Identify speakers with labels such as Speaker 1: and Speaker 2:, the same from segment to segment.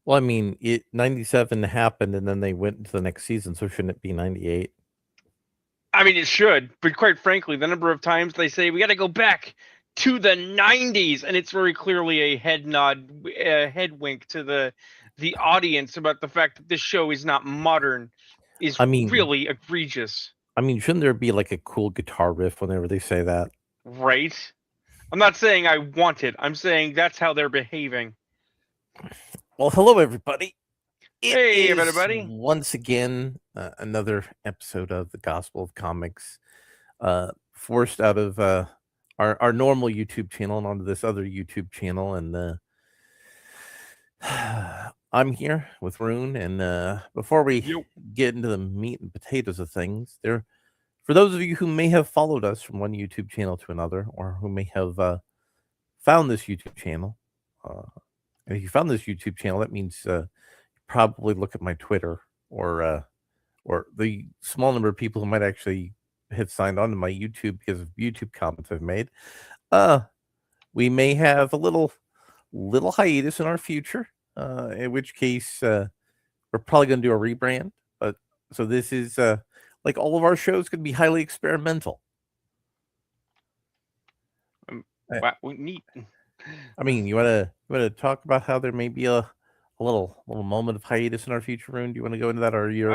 Speaker 1: Well, I mean, 97 happened, and then they went into the next season, so shouldn't it be 98?
Speaker 2: I mean, it should, but quite frankly, the number of times they say we got to go back to the 90s, and it's very clearly a head nod, a head wink to the audience about the fact that this show is not modern, is
Speaker 1: I mean,
Speaker 2: really egregious,
Speaker 1: shouldn't there be like a cool guitar riff whenever they say that?
Speaker 2: right? I'm not saying I want it. I'm saying that's how they're behaving.
Speaker 1: Well, hello everybody. It
Speaker 2: Hey,
Speaker 1: is
Speaker 2: everybody.
Speaker 1: once again another episode of the Gospel of Comics, forced out of our normal YouTube channel and onto this other YouTube channel, and I'm here with Rune. And before we
Speaker 2: Yo.
Speaker 1: get into the meat and potatoes of things, for those of you who may have followed us from one YouTube channel to another, or who may have found this YouTube channel, and if you found this YouTube channel, that means probably look at my Twitter, or the small number of people who might actually have signed on to my YouTube because of YouTube comments I've made. We may have a little hiatus in our future, in which case we're probably going to do a rebrand. But so this is like all of our shows going to be highly experimental.
Speaker 2: Wow, neat.
Speaker 1: I mean, you want to talk about how there may be a little moment of hiatus in our future, Rune? Do you want to go into that, or you're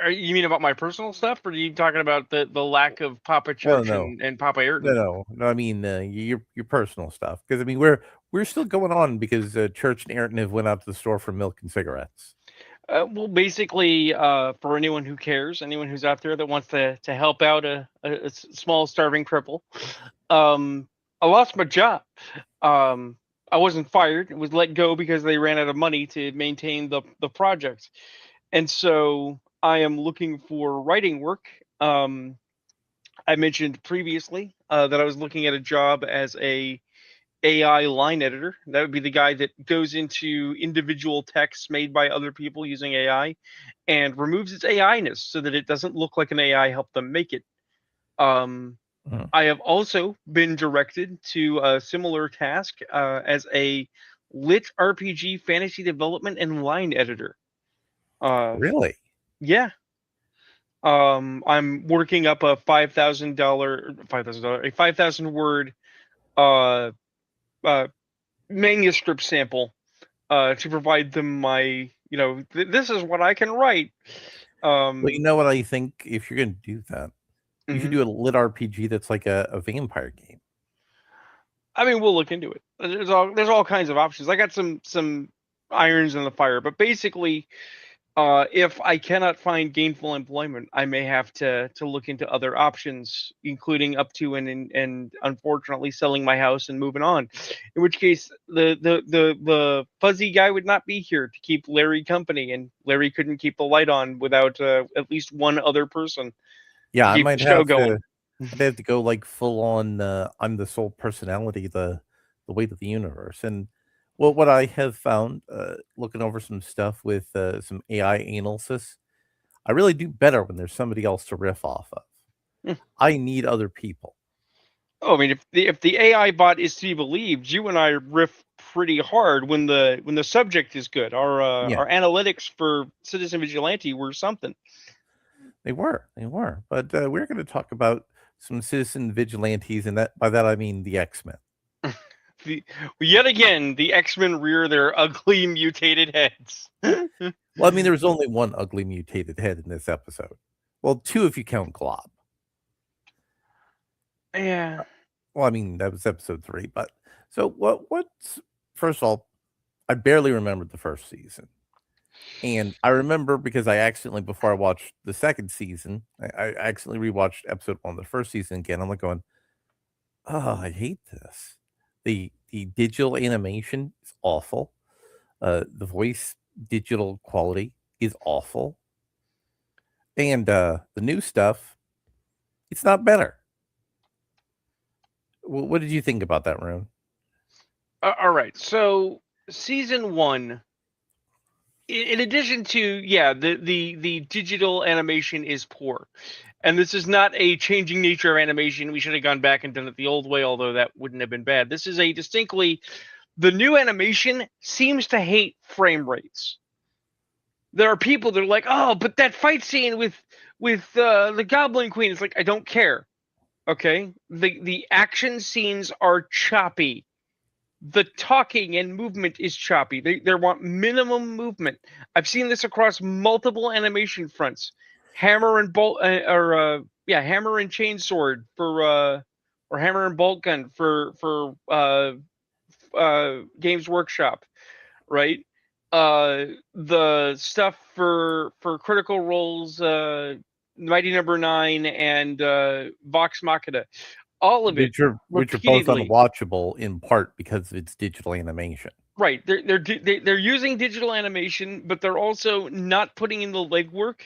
Speaker 2: You mean about my personal stuff, or are you talking about the lack of Papa
Speaker 1: well,
Speaker 2: Church
Speaker 1: no,
Speaker 2: and Papa Ayrton?
Speaker 1: no. I mean, your personal stuff, because I mean we're still going on because Church and Ayrton have went out to the store for milk and cigarettes.
Speaker 2: Well, basically, for anyone who cares, anyone who's out there that wants to help out a small starving cripple, um, I lost my job. I wasn't fired; it was let go because they ran out of money to maintain the project, and so I am looking for writing work. I mentioned previously that I was looking at a job as a AI line editor. That would be the guy that goes into individual texts made by other people using AI and removes its AI-ness so that it doesn't look like an AI helped them make it. Um,
Speaker 1: Mhm.
Speaker 2: I have also been directed to a similar task as a lit RPG fantasy development and line editor. Uh,
Speaker 1: Really?
Speaker 2: yeah. I'm working up a $5,000, a 5,000 word uh, uh, manuscript sample to provide them my, this is what I can write.
Speaker 1: Well, you
Speaker 2: Um,
Speaker 1: know what I think. If you're going to do that, you should
Speaker 2: mhm.
Speaker 1: do a lit RPG that's like a vampire game.
Speaker 2: I mean, we'll look into it. There's all kinds of options. I got some irons in the fire, but basically, if I cannot find gainful employment, I may have to look into other options, including up to and unfortunately selling my house and moving on. In which case, the fuzzy guy would not be here to keep Larry company, and Larry couldn't keep the light on without at least one other person
Speaker 1: Yeah,
Speaker 2: to keep the show going.
Speaker 1: I'd have to go like full on. I'm the sole personality, the weight of the universe, and well, what I have found, looking over some stuff with some AI analysis, I really do better when there's somebody else to riff off of.
Speaker 2: Hmm.
Speaker 1: I need other people.
Speaker 2: Oh, I mean, if the AI bot is to be believed, you and I riff pretty hard when the subject is good. Our
Speaker 1: Yeah,
Speaker 2: our analytics for Citizen Vigilante were something.
Speaker 1: they were. But we're going to talk about some citizen vigilantes, and that by that I mean the X Men.
Speaker 2: Yet again, the X-Men rear their ugly mutated heads.
Speaker 1: Well, I mean, there was only one ugly mutated head in this episode. Well, two if you count Glob.
Speaker 2: Yeah.
Speaker 1: Well, I mean, that was episode 3, but so what's first of all, I barely remembered the first season. And I remember because I accidentally, before I watched the second season, I accidentally rewatched episode 1 of the first season again. I'm like going, oh, I hate this. The digital animation is awful. The voice digital quality is awful. And the new stuff, it's not better. What did you think about that, Rune?
Speaker 2: All right. So season one, in addition to the digital animation is poor, and this is not a changing nature of animation. We should have gone back and done it the old way, although that wouldn't have been bad. This is a distinctly The new animation seems to hate frame rates. There are people that are like, oh, but that fight scene with the Goblin Queen, it's like, I don't care. Okay, the action scenes are choppy. The talking and movement is choppy. They want minimum movement. I've seen this across multiple animation fronts. Hammer and bolt, hammer and chainsword or hammer and bolt gun for Games Workshop, right? The stuff for Critical Role's Mighty Number Nine and Vox Machina, all of it
Speaker 1: which are both
Speaker 2: repeatedly.
Speaker 1: unwatchable in part because of its digital animation.
Speaker 2: Right, they're using digital animation, but they're also not putting in the legwork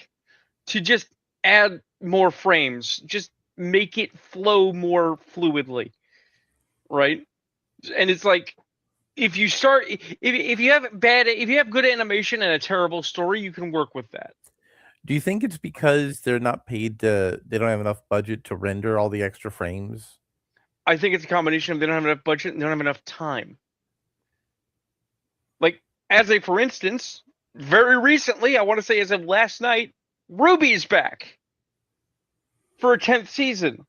Speaker 2: to just add more frames, just make it flow more fluidly, right? And it's like if you have good animation and a terrible story, you can work with that.
Speaker 1: Do you think it's because they're not paid to they don't have enough budget to render all the extra frames?
Speaker 2: I think it's a combination of they don't have enough budget and they don't have enough time. Like, for instance, very recently, I want to say as of last night, Ruby's back for a 10th season.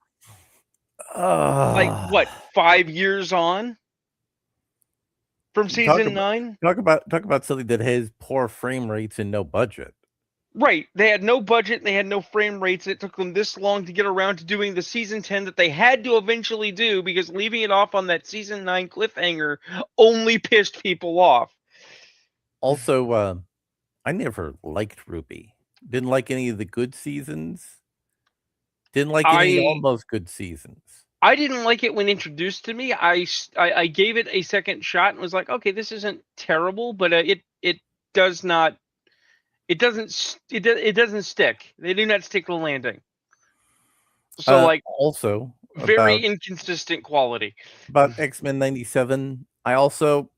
Speaker 2: Like, what, 5 years on from season 9?
Speaker 1: Talk about something that has poor frame rates and no budget.
Speaker 2: Right. They had no budget and they had no frame rates. It took them this long to get around to doing the season 10 that they had to eventually do because leaving it off on that season 9 cliffhanger only pissed people off.
Speaker 1: Also, I never liked Ruby. Didn't like any of the good seasons. Didn't like any almost good seasons.
Speaker 2: I didn't like it when introduced to me. I gave it a second shot and was like, okay, this isn't terrible, but it doesn't stick. They do not stick the landing. So
Speaker 1: also
Speaker 2: very inconsistent quality.
Speaker 1: About X-Men 97, I also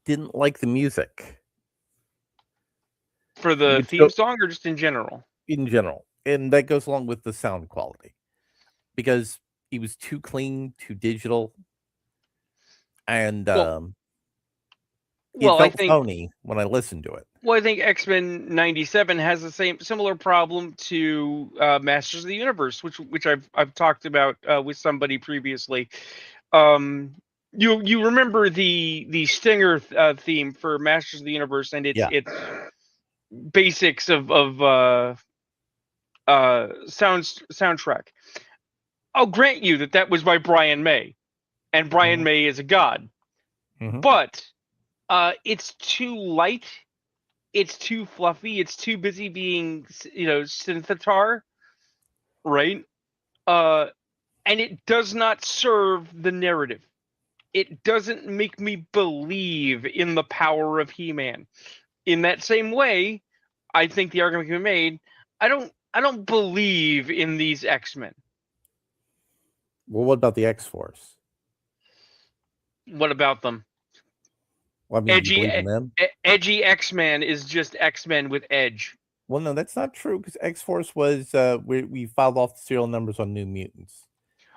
Speaker 1: didn't like the music.
Speaker 2: For the theme song or just in general?
Speaker 1: In general. And that goes along with the sound quality. Because it was too clean, too digital. And it felt phony when I listened to it.
Speaker 2: Well, I think X-Men 97 has the similar problem to Masters of the Universe, which I've talked about with somebody previously. You remember the Stinger theme for Masters of the Universe and its basics of soundtrack. I'll grant you that was by Brian May, and Brian May is a god. But it's too light, it's too fluffy, it's too busy being synthitar, right? And it does not serve the narrative. It doesn't make me believe in the power of He-Man. In that same way, I think the argument can be made, I don't believe in these X-Men.
Speaker 1: Well, what about the X-Force?
Speaker 2: What about them?
Speaker 1: Well, I mean, you believe in them?
Speaker 2: Edgy X-Men is just X-Men with edge.
Speaker 1: Well, no, that's not true because X-Force was we filed off the serial numbers on New Mutants.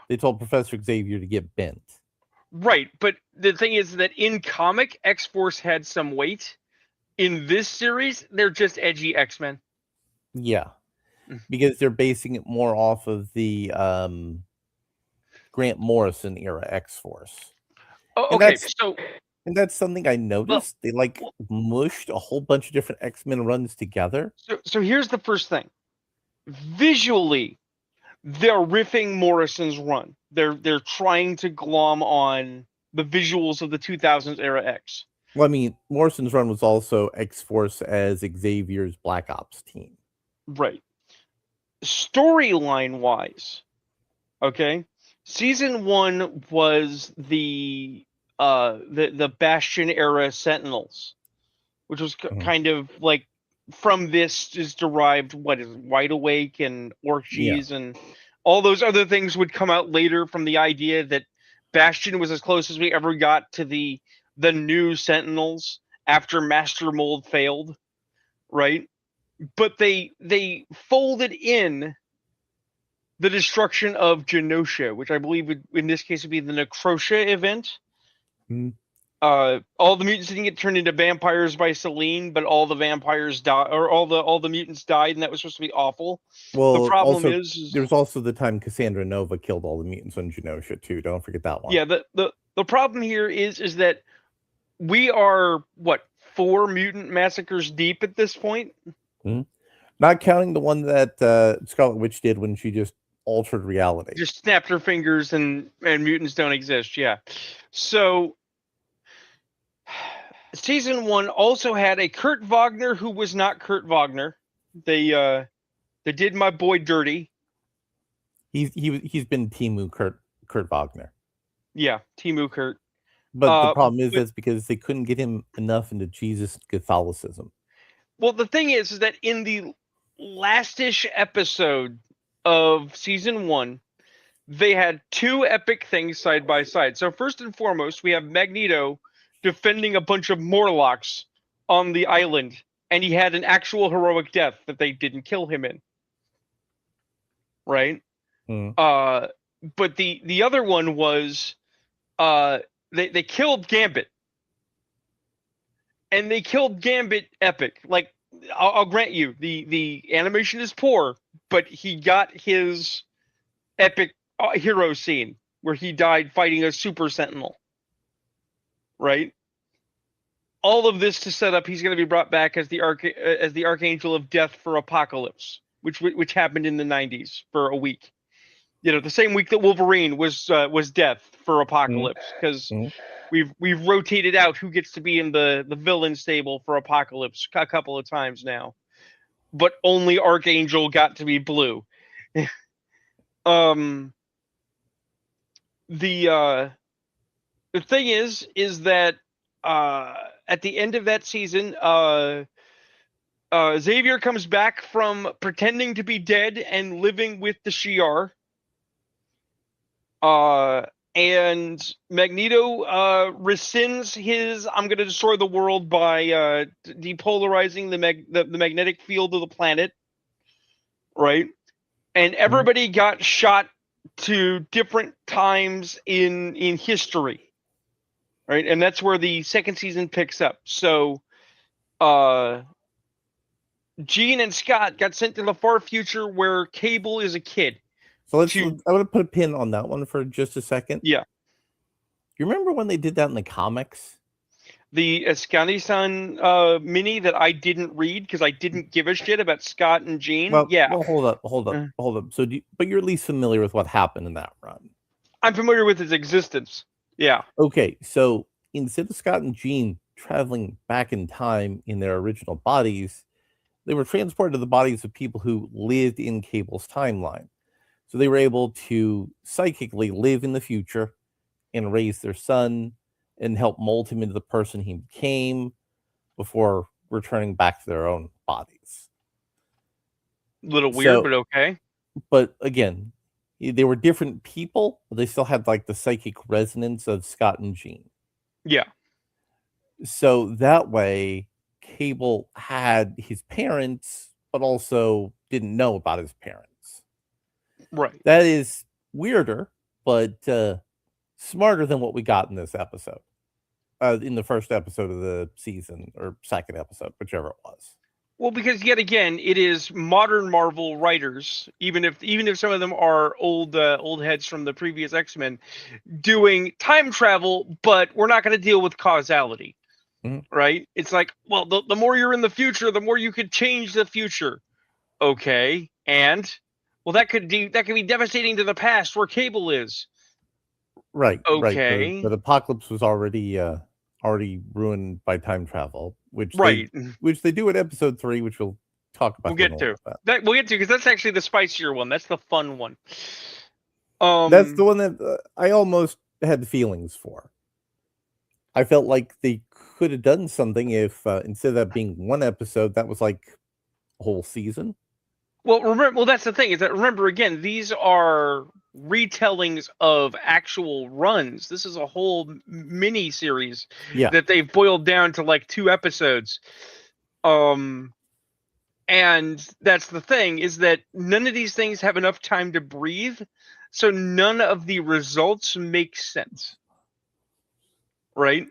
Speaker 1: They told Professor Xavier to get bent.
Speaker 2: Right, but the thing is that in comic, X-Force had some weight. In this series, they're just edgy X-Men.
Speaker 1: Yeah, because they're basing it more off of the Grant Morrison era X-Force.
Speaker 2: Oh, okay,
Speaker 1: and that's something I noticed. They mushed a whole bunch of different X-Men runs together.
Speaker 2: So here's the first thing. Visually, they're riffing Morrison's run. They're trying to glom on the visuals of the 2000s era X.
Speaker 1: Well, I mean, Morrison's run was also X-Force as Xavier's Black Ops team.
Speaker 2: Right. Storyline wise, okay, season 1 was the Bastion era Sentinels, which was kind of like from this is derived what is Wide Awake and Orgies and all those other things would come out later from the idea that Bastion was as close as we ever got to the new Sentinels after Master Mold failed, right? But they folded in the destruction of Genosha, which I believe in this case would be the Necrotia event. All the mutants didn't get turned into vampires by Selene, but all the vampires died, or all the mutants died, and that was supposed to be awful. The
Speaker 1: Well,
Speaker 2: problem
Speaker 1: also
Speaker 2: is
Speaker 1: there's also the time Cassandra Nova killed all the mutants on Genosha too. Don't forget that one.
Speaker 2: yeah, the problem here is that we are what 4 mutant massacres deep at this point.
Speaker 1: Not counting the one that Scarlet Witch did when she just altered reality.
Speaker 2: Just snapped her fingers and mutants don't exist. Yeah, so season 1 also had a Kurt Wagner who was not Kurt Wagner. They did my boy dirty.
Speaker 1: He's been Timu Kurt Wagner.
Speaker 2: Yeah, Timu Kurt.
Speaker 1: But the problem is that's because they couldn't get him enough into Jesus Catholicism.
Speaker 2: Well, the thing is that in the last-ish episode of season 1, they had 2 epic things side by side. So first and foremost, we have Magneto defending a bunch of Morlocks on the island, and he had an actual heroic death that they didn't kill him in. Right? But the other one was they killed Gambit. And they killed Gambit epic. Like, I'll grant you, the animation is poor, but he got his epic hero scene where he died fighting a super sentinel. Right? All of this to set up he's going to be brought back as the Archangel of Death for Apocalypse, which happened in the 90s for a week. You know, the same week that Wolverine was Death for Apocalypse, because we've rotated out who gets to be in the villain stable for Apocalypse a couple of times now, but only Archangel got to be blue. The thing is that at the end of that season, Xavier comes back from pretending to be dead and living with the Shi'ar. And Magneto rescinds his "I'm going to destroy the world" by depolarizing the magnetic field of the planet, right? And everybody got shot to different times in history, right? And that's where the second season picks up. So, Jean and Scott got sent to the far future where Cable is a kid.
Speaker 1: So I want to put a pin on that one for just a second.
Speaker 2: Yeah.
Speaker 1: You remember when they did that in the comics?
Speaker 2: The Ascani-san mini that I didn't read because I didn't give a shit about Scott and Jean.
Speaker 1: Well, hold up. So, but you're at least familiar with what happened in that run.
Speaker 2: I'm familiar with its existence. Yeah.
Speaker 1: Okay, so instead of Scott and Jean traveling back in time in their original bodies, they were transported to the bodies of people who lived in Cable's timeline. So they were able to psychically live in the future and raise their son and help mold him into the person he became before returning back to their own bodies.
Speaker 2: A little weird, but okay.
Speaker 1: But again, they were different people, but they still had like the psychic resonance of Scott and Jean.
Speaker 2: Yeah.
Speaker 1: So that way, Cable had his parents, but also didn't know about his parents.
Speaker 2: Right.
Speaker 1: That is weirder, but smarter than what we got in this episode. In the first episode of the season, or second episode, whichever it was.
Speaker 2: Well, because yet again, it is modern Marvel writers, even if some of them are old heads from the previous X-Men, doing time travel, but we're not going to deal with causality. Right? It's like, well, the more you're in the future, the more you could change the future. Okay, and well, that could be devastating to the past where Cable is.
Speaker 1: Right.
Speaker 2: Okay.
Speaker 1: Right. But Apocalypse was already ruined by time travel, which they do in episode 3, which we'll talk about.
Speaker 2: We'll get to because that's actually the spicier one. That's the fun one.
Speaker 1: That's the one that I almost had feelings for. I felt like they could have done something if instead of that being one episode, that was like a whole season.
Speaker 2: Well, that's the thing, is that, remember, again, these are retellings of actual runs. This is a whole mini series that they've boiled down to like 2 episodes. And that's the thing, is that none of these things have enough time to breathe, so none of the results make sense. Right?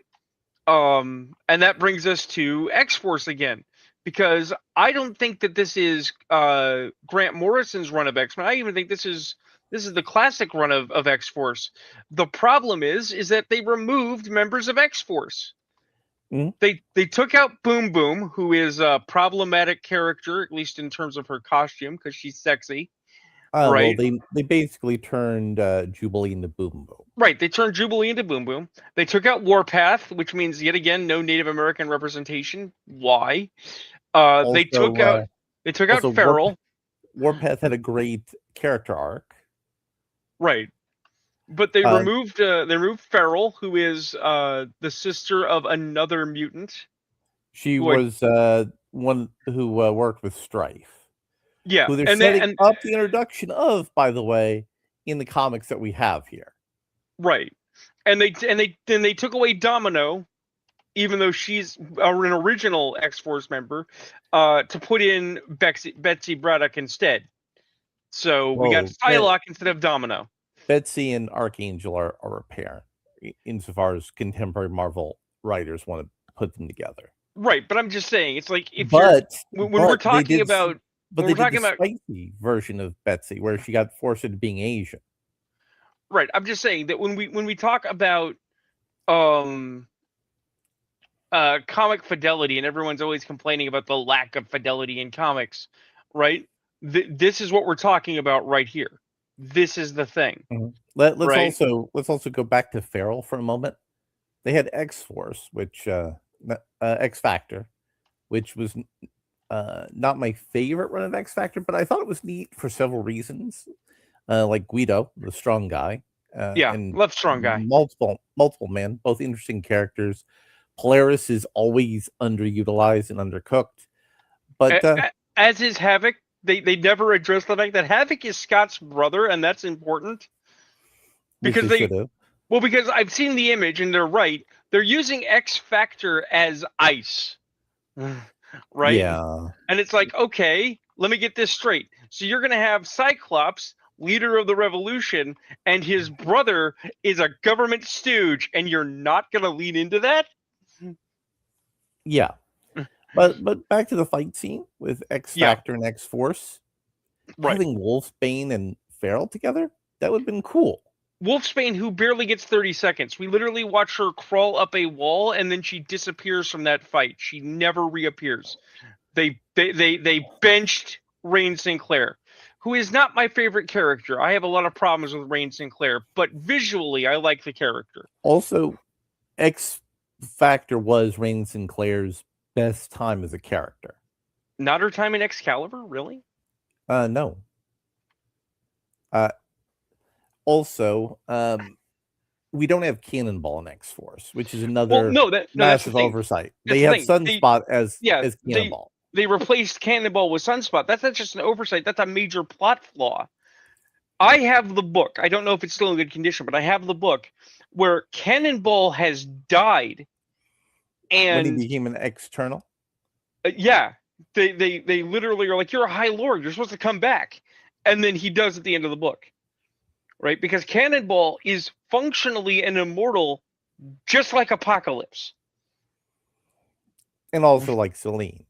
Speaker 2: And that brings us to X-Force again, because I don't think that this is Grant Morrison's run of X-Men. I even think this is the classic run of X-Force. The problem is that they removed members of X-Force.
Speaker 1: Mhm.
Speaker 2: They took out Boom Boom, who is a problematic character, at least in terms of her costume, because she's sexy,
Speaker 1: Well,
Speaker 2: right?
Speaker 1: they basically turned Jubilee into Boom Boom.
Speaker 2: Right. They turned Jubilee into Boom Boom. They took out Warpath, which means yet again no Native American representation. Why? They
Speaker 1: Also,
Speaker 2: took out
Speaker 1: also
Speaker 2: Feral.
Speaker 1: Warpath had a great character arc.
Speaker 2: Right. But they removed Feral, who is the sister of another mutant.
Speaker 1: She
Speaker 2: Who I
Speaker 1: was one who worked with Strife,
Speaker 2: yeah,
Speaker 1: who they're
Speaker 2: and then
Speaker 1: setting
Speaker 2: and
Speaker 1: up the introduction of, by the way, in the comics that we have here.
Speaker 2: right, and they took away Domino, even though she's an original X Force member, to put in Betsy Braddock instead. So we got
Speaker 1: Whoa,
Speaker 2: Psylocke instead of Domino.
Speaker 1: Betsy and Archangel are a pair, insofar as contemporary Marvel writers want to put them together.
Speaker 2: Right, but I'm just saying, it's like if you're
Speaker 1: But
Speaker 2: when we're
Speaker 1: they
Speaker 2: talking
Speaker 1: did
Speaker 2: about
Speaker 1: but
Speaker 2: when
Speaker 1: they
Speaker 2: we're
Speaker 1: did
Speaker 2: talking
Speaker 1: the
Speaker 2: about
Speaker 1: spicy version of Betsy, where she got forced into being Asian.
Speaker 2: right, I'm just saying that when we talk about um comic fidelity, and everyone's always complaining about the lack of fidelity in comics, right? This is what we're talking about right here. This is the thing,
Speaker 1: Mhm.
Speaker 2: right?
Speaker 1: Let's also go back to Feral for a moment. They had X Force, which X Factor, which was not my favorite run of X Factor, but I thought it was neat for several reasons. Like Guido, the strong guy,
Speaker 2: Yeah,
Speaker 1: and
Speaker 2: love strong guy.
Speaker 1: multiple men, both interesting characters. Polaris is always underutilized and undercooked, but
Speaker 2: As is Havoc. They never address the fact that Havoc is Scott's brother, and that's important
Speaker 1: which
Speaker 2: because
Speaker 1: they should have.
Speaker 2: because I've seen the image and they're right. They're using X Factor as ice, right?
Speaker 1: Yeah,
Speaker 2: And it's like, okay, let me get this straight. So you're going to have Cyclops, leader of the revolution, and his brother is a government stooge, and you're not going to lean into that?
Speaker 1: yeah. But back to the fight scene with X
Speaker 2: Yeah,
Speaker 1: Factor and X Force,
Speaker 2: right.
Speaker 1: having Wolfsbane and Feral together, that would have been cool.
Speaker 2: Wolfsbane, who barely gets 30 seconds. We literally watch her crawl up a wall and then she disappears from that fight. She never reappears. They benched Rain Sinclair, who is not my favorite character. I have a lot of problems with Rain Sinclair, but visually I like the character.
Speaker 1: Also, X Factor was Rain Sinclair's best time as a character.
Speaker 2: Not her time in Excalibur, really?
Speaker 1: No. Uh, Also, we don't have Cannonball in X Force, which is
Speaker 2: Well,
Speaker 1: another
Speaker 2: no, that's the
Speaker 1: massive
Speaker 2: thing.
Speaker 1: oversight.
Speaker 2: That's
Speaker 1: They
Speaker 2: the
Speaker 1: have
Speaker 2: thing.
Speaker 1: Sunspot as
Speaker 2: Yeah,
Speaker 1: Cannonball.
Speaker 2: they replaced Cannonball with Sunspot. That's not just an oversight. That's a major plot flaw. I have the book. I don't know if it's still in good condition, but I have the book where Cannonball has died,
Speaker 1: When he
Speaker 2: and
Speaker 1: became an external.
Speaker 2: yeah, they literally are like, "You're a High Lord. You're supposed to come back," and then he does at the end of the book, right? Because Cannonball is functionally an immortal, just like Apocalypse,
Speaker 1: And also like Celine.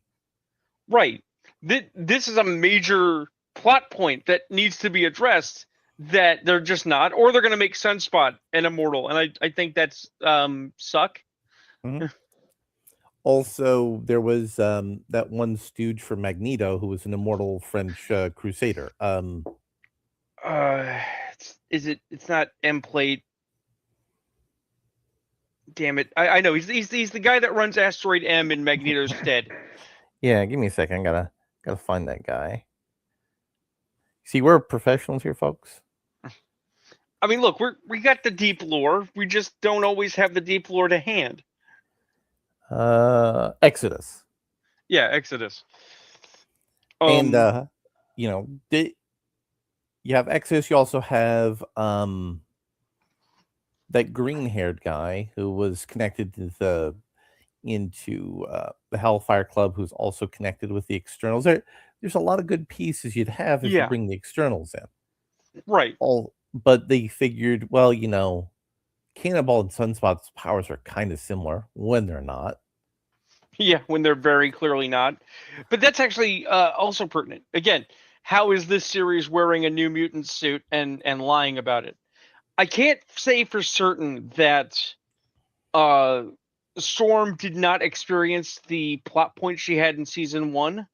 Speaker 2: right? This is a major plot point that needs to be addressed. That they're just not, or they're going to make Sunspot an immortal, and I think that's suck.
Speaker 1: Mhm. Also, there was that one stooge for Magneto who was an immortal French crusader.
Speaker 2: Uh, is it? It's not M plate. Damn it! I know he's the guy that runs Asteroid M in Magneto's stead.
Speaker 1: Yeah, give me a second. Gotta find that guy. See, we're professionals here, folks.
Speaker 2: I mean, look, we got the deep lore. We just don't always have the deep lore to hand.
Speaker 1: Exodus.
Speaker 2: Yeah, Exodus.
Speaker 1: And you know, you have Exodus, you also have that green-haired guy who was connected to the Hellfire Club, who's also connected with the externals. There's a lot of good pieces you'd have if you
Speaker 2: yeah,
Speaker 1: bring the externals in.
Speaker 2: right.
Speaker 1: But they figured, well, Cannonball and Sunspot's powers are kind of similar when they're not.
Speaker 2: Yeah, when they're very clearly not. But that's actually also pertinent. Again, how is this series wearing a New Mutant suit and lying about it? I can't say for certain that uh, Storm did not experience the plot point she had in season 1,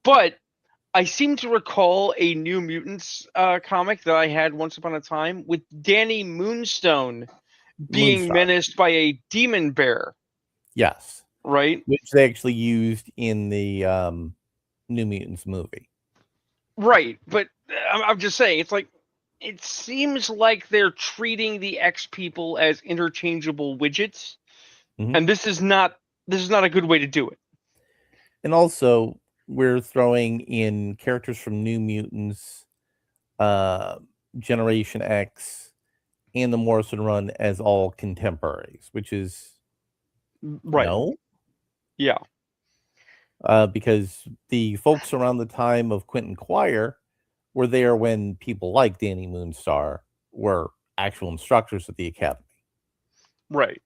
Speaker 2: but I seem to recall a New Mutants comic that I had once upon a time with Danny Moonstone being
Speaker 1: Moonstar,
Speaker 2: menaced by a demon bear,
Speaker 1: yes,
Speaker 2: right?
Speaker 1: which they actually used in the New Mutants movie.
Speaker 2: Right, but I'm just saying, it's like it seems like they're treating the X people as interchangeable widgets, and this is not a good way to do it.
Speaker 1: And also, we're throwing in characters from New Mutants, uh, Generation X, and the Morrison run as all contemporaries, which is
Speaker 2: Right.
Speaker 1: no,
Speaker 2: Yeah.
Speaker 1: because the folks around the time of Quentin Quire were there when people like Danny Moonstar were actual instructors at the academy.
Speaker 2: Right.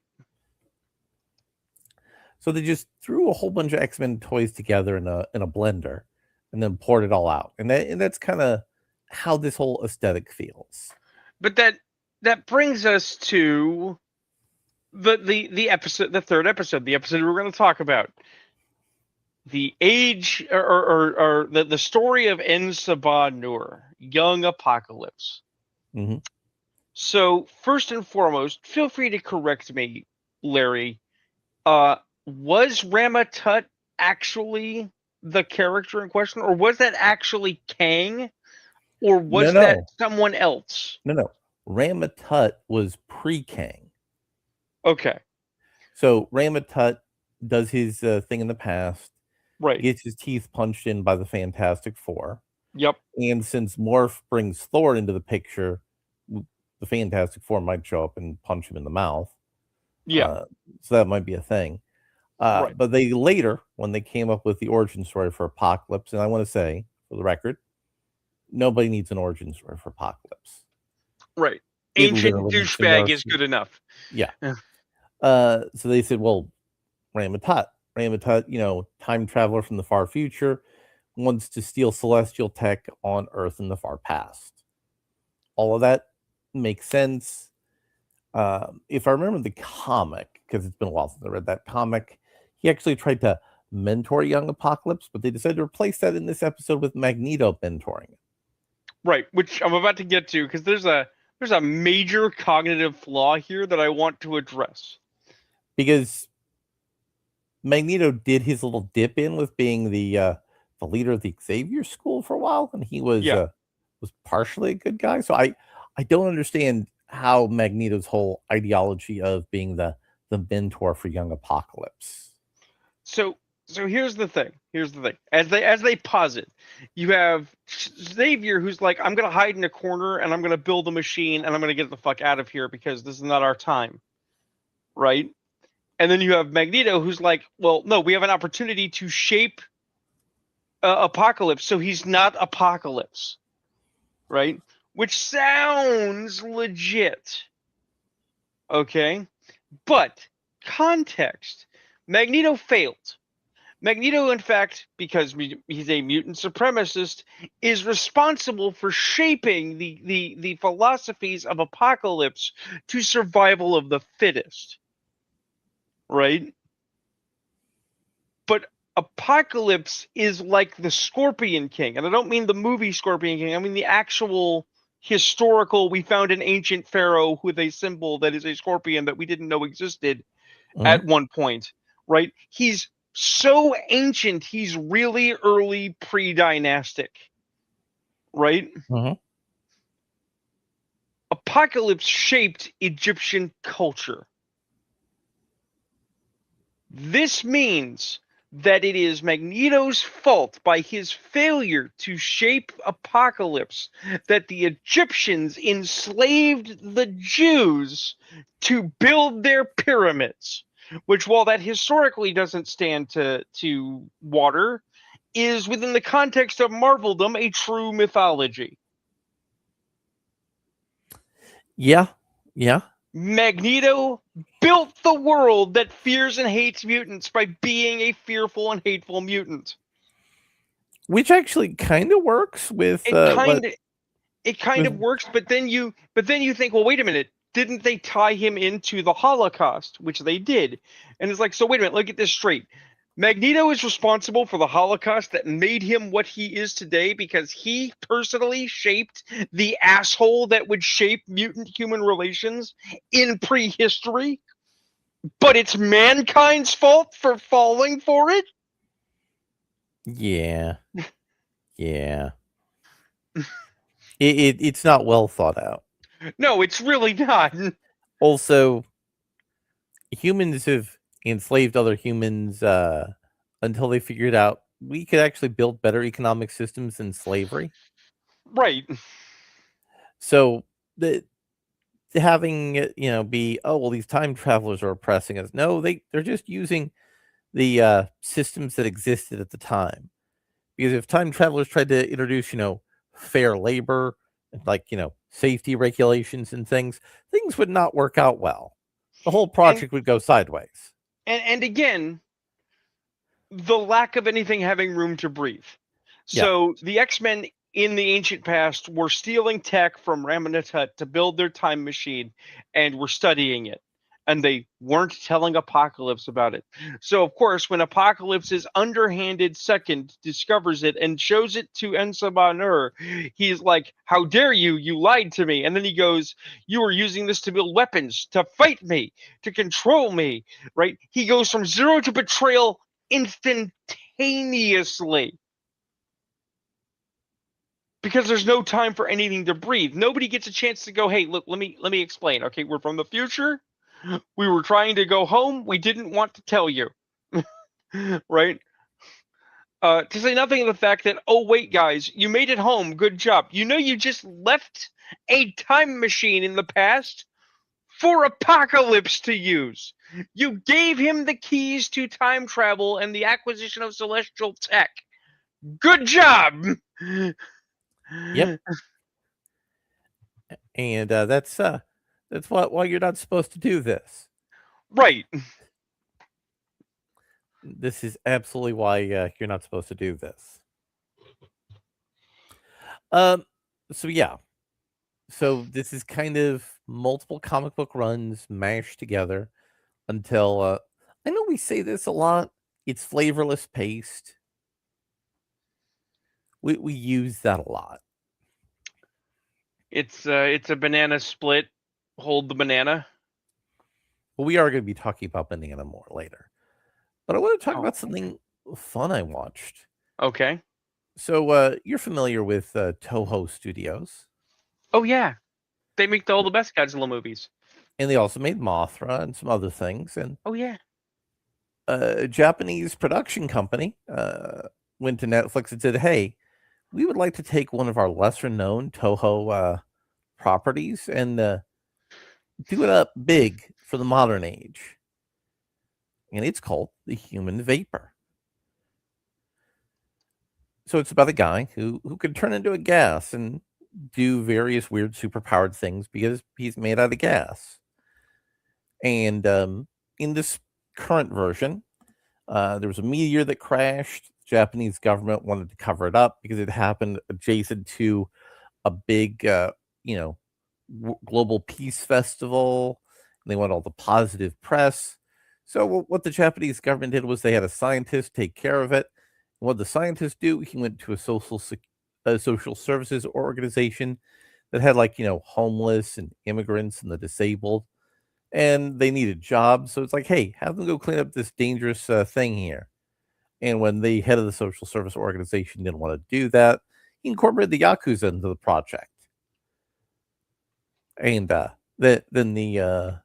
Speaker 1: So they just threw a whole bunch of X-Men toys together in a blender and then poured it all out. And that's kind of how this whole aesthetic feels.
Speaker 2: But that brings us to the episode, the third episode, the episode we're going to talk about. The age or the story of En Sabah Nur, Young Apocalypse.
Speaker 1: Mm-hmm.
Speaker 2: So first and foremost, feel free to correct me, Larry. Was Ramatut actually the character in question, or was that actually Kang, or
Speaker 1: No,
Speaker 2: was that
Speaker 1: no,
Speaker 2: someone else?
Speaker 1: no. Ramatut was pre-Kang.
Speaker 2: Okay,
Speaker 1: So Ramatut does his thing in the past,
Speaker 2: right.
Speaker 1: gets his teeth punched in by the Fantastic Four.
Speaker 2: Yep.
Speaker 1: And since Morph brings Thor into the picture, the Fantastic Four might show up and punch him in the mouth.
Speaker 2: Yeah.
Speaker 1: So that might be a thing.
Speaker 2: Right.
Speaker 1: But they later, when they came up with the origin story for Apocalypse, and I want to say, for the record, nobody needs an origin story for Apocalypse.
Speaker 2: Right.
Speaker 1: It
Speaker 2: Ancient
Speaker 1: literally makes him
Speaker 2: douchebag
Speaker 1: more.
Speaker 2: is good enough.
Speaker 1: Yeah.
Speaker 2: Yeah.
Speaker 1: So they said, well, Ramatut, time traveler from the far future, wants to steal celestial tech on Earth in the far past. All of that makes sense. If I remember the comic, because it's been a while since I read that comic, he actually tried to mentor young Apocalypse, but they decided to replace that in this episode with Magneto mentoring.
Speaker 2: Right, which I'm about to get to because there's a major cognitive flaw here that I want to address.
Speaker 1: Because Magneto did his little dip in with being the leader of the Xavier School for a while, and he was partially a good guy. So I don't understand how Magneto's whole ideology of being the mentor for young Apocalypse.
Speaker 2: So here's the thing. As they posit, you have Xavier who's like, I'm gonna hide in a corner and I'm gonna build a machine and I'm gonna get the fuck out of here because this is not our time. Right? And then you have Magneto who's like, well, no, we have an opportunity to shape Apocalypse, so he's not Apocalypse. Right? Which sounds legit. Okay? But context. Magneto failed. Magneto, in fact, because he's a mutant supremacist, is responsible for shaping the philosophies of Apocalypse to survival of the fittest. Right? But Apocalypse is like the Scorpion King. And I don't mean the movie Scorpion King, I mean the actual historical, we found an ancient pharaoh with a symbol that is a scorpion that we didn't know existed at one point, right? He's so ancient, he's really early pre-dynastic, right?
Speaker 1: Mm-hmm.
Speaker 2: Apocalypse shaped Egyptian culture. This means that it is Magneto's fault by his failure to shape Apocalypse that the Egyptians enslaved the Jews to build their pyramids, which, while that historically doesn't stand to water, is within the context of Marveldom a true mythology.
Speaker 1: Yeah.
Speaker 2: Magneto built the world that fears and hates mutants by being a fearful and hateful mutant.
Speaker 1: Which actually kind of works with
Speaker 2: It
Speaker 1: what
Speaker 2: kind of it kind of
Speaker 1: with
Speaker 2: works, but then you think, well, wait a minute, didn't they tie him into the Holocaust, which they did? And it's like, so wait a minute, let me get this straight. Magneto is responsible for the Holocaust that made him what he is today because he personally shaped the asshole that would shape mutant human relations in prehistory, but it's mankind's fault for falling for it?
Speaker 1: yeah. Yeah. It's not well thought out.
Speaker 2: No, it's really not.
Speaker 1: Also, humans have enslaved other humans until they figured out we could actually build better economic systems than slavery.
Speaker 2: Right.
Speaker 1: So the having it, be, oh well, these time travelers are oppressing us. No, they're just using the systems that existed at the time. Because if time travelers tried to introduce, fair labor and like, safety regulations and things would not work out well. The whole
Speaker 2: And
Speaker 1: project would go sideways.
Speaker 2: and again, the lack of anything having room to breathe.
Speaker 1: Yeah.
Speaker 2: So the X-Men in the ancient past were stealing tech from Ramanatut to build their time machine and were studying it. And they weren't telling Apocalypse about it. So of course, when Apocalypse's underhanded second discovers it and shows it to Ensa Banur, he's like, "How dare you? You lied to me!" And then he goes, "You were using this to build weapons, to fight me, to control me." Right? He goes from zero to betrayal instantaneously because there's no time for anything to breathe. Nobody gets a chance to go, "Hey, look, let me explain. Okay, we're from the future. We were trying to go home. We didn't want to tell you." Right? To say nothing of the fact that, oh wait, guys, you made it home. Good job. You know, you just left a time machine in the past for Apocalypse to use. You gave him the keys to time travel and the acquisition of celestial tech. Good job.
Speaker 1: Yep. And that's why you're not supposed to do this.
Speaker 2: Right.
Speaker 1: This is absolutely why you're not supposed to do this. Um. So yeah. So this is kind of multiple comic book runs mashed together until I know we say this a lot. It's flavorless paste. We use that a lot.
Speaker 2: It's a banana split. Hold the banana.
Speaker 1: But we are going to be talking about banana more later. But I want to talk
Speaker 2: Oh,
Speaker 1: about something fun I watched.
Speaker 2: okay.
Speaker 1: So you're familiar with Toho Studios,
Speaker 2: Oh yeah, they make all the best Godzilla movies.
Speaker 1: and they also made Mothra and some other things. And
Speaker 2: Oh yeah.
Speaker 1: a Japanese production company went to Netflix and said, "Hey, we would like to take one of our lesser known Toho properties and do it up big for the modern age." And it's called The Human Vapor. So it's about a guy who can turn into a gas and do various weird superpowered things because he's made out of gas. And in this current version, there was a meteor that crashed. The Japanese government wanted to cover it up because it happened adjacent to a big, you know, global peace festival. And they wanted all the positive press. So what the Japanese government did was they had a scientist take care of it. And what the scientist do? He went to a social services organization that had like homeless and immigrants and the disabled, and they needed jobs. So it's like, hey, have them go clean up this dangerous thing here. And when the head of the social service organization didn't want to do that, he incorporated the Yakuza into the project. And then the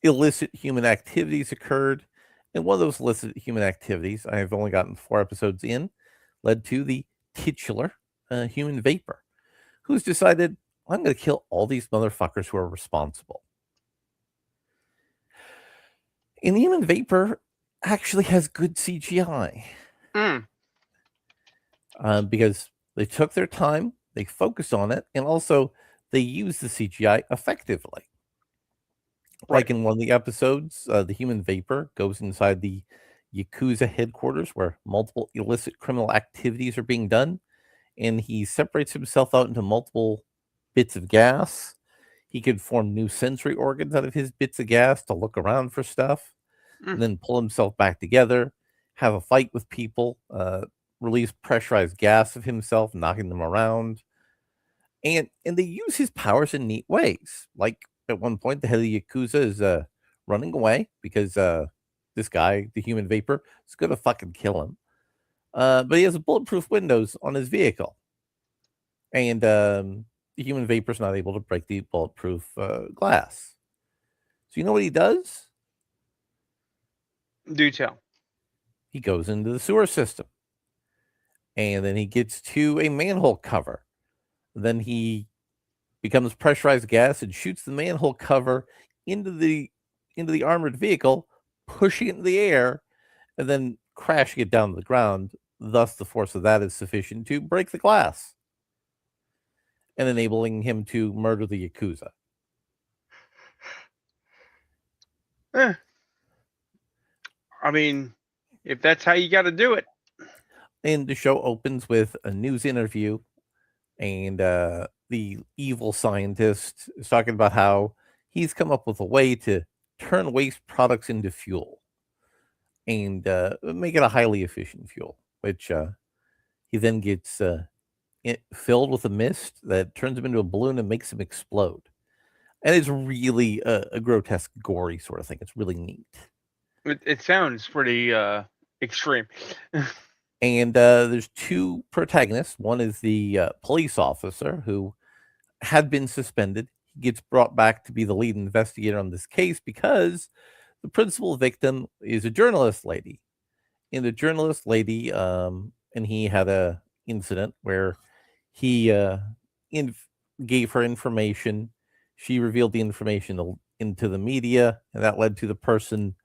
Speaker 1: illicit human activities occurred. And one of those illicit human activities, I have only gotten 4 episodes in, led to the titular human vapor, who's decided, I'm going to kill all these motherfuckers who are responsible. And the human vapor actually has good CGI
Speaker 2: Mm.
Speaker 1: because they took their time, they focused on it, and also they used the CGI effectively.
Speaker 2: Right.
Speaker 1: Like in one of the episodes, the human vapor goes inside the Yakuza headquarters where multiple illicit criminal activities are being done, and he separates himself out into multiple bits of gas. He could form new sensory organs out of his bits of gas to look around for stuff, and
Speaker 2: Mm.
Speaker 1: then pull himself back together, have a fight with people, release pressurized gas of himself, knocking them around, and they use his powers in neat ways. Like at one point, the head of the yakuza is running away because this guy, the human vapor, is gonna fucking kill him. But he has bulletproof windows on his vehicle, and the human vapor is not able to break the bulletproof glass. So you know what he does?
Speaker 2: Do tell.
Speaker 1: He goes into the sewer system, and then he gets to a manhole cover. Then he becomes pressurized gas and shoots the manhole cover into the into the armored vehicle, pushing it in the air, and then crashing it down to the ground. Thus, the force of that is sufficient to break the glass and enabling him to murder the yakuza.
Speaker 2: Eh, I mean, if that's how you got to do it.
Speaker 1: And the show opens with a news interview, and the evil scientist is talking about how he's come up with a way to turn waste products into fuel and make it a highly efficient fuel, which he then gets filled with a mist that turns him into a balloon and makes him explode. And it's really a grotesque, gory sort of thing. It's really neat.
Speaker 2: It sounds pretty extreme.
Speaker 1: And there's two protagonists. One is the police officer who had been suspended. He gets brought back to be the lead investigator on this case because the principal victim is a journalist lady. And the journalist lady, and he had a incident where he gave her information. She revealed the information into the media, and that led to the person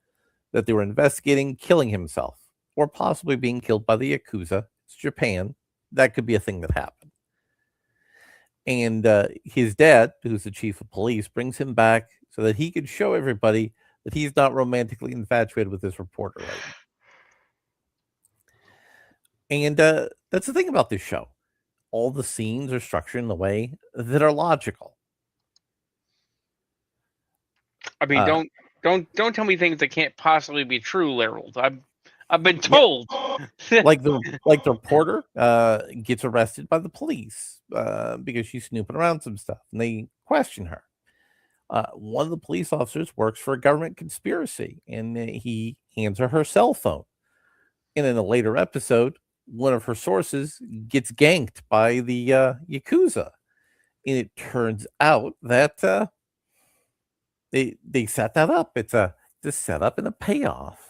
Speaker 1: that they were investigating killing himself or possibly being killed by the Yakuza. It's Japan. That could be a thing that happened. And his dad, who's the chief of police, brings him back so that he could show everybody that he's not romantically infatuated with this reporter lady. And that's the thing about this show. All the scenes are structured in a way that are logical.
Speaker 2: I mean, don't tell me things that can't possibly be true, Lerold. I've been
Speaker 1: Yeah,
Speaker 2: told.
Speaker 1: like the reporter gets arrested by the police because she's snooping around some stuff, and they question her. One of the police officers works for a government conspiracy, and he hands her cell phone. And in a later episode, one of her sources gets ganked by the yakuza, and it turns out that they set that up. It's a setup and a payoff.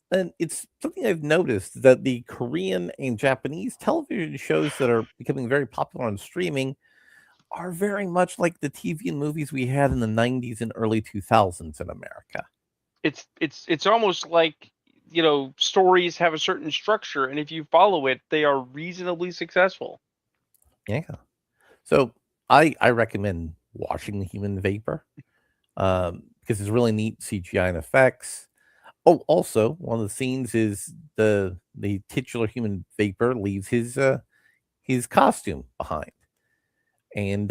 Speaker 1: And it's something I've noticed that the Korean and Japanese television shows that are becoming very popular on streaming are very much like the TV and movies we had in the 90s and early 2000s in America.
Speaker 2: It's almost like, stories have a certain structure, and if you follow it, they are reasonably successful.
Speaker 1: Yeah. So I recommend watching The Human Vapor because it's really neat CGI and effects. Oh, also, one of the scenes is the titular human vapor leaves his costume behind, and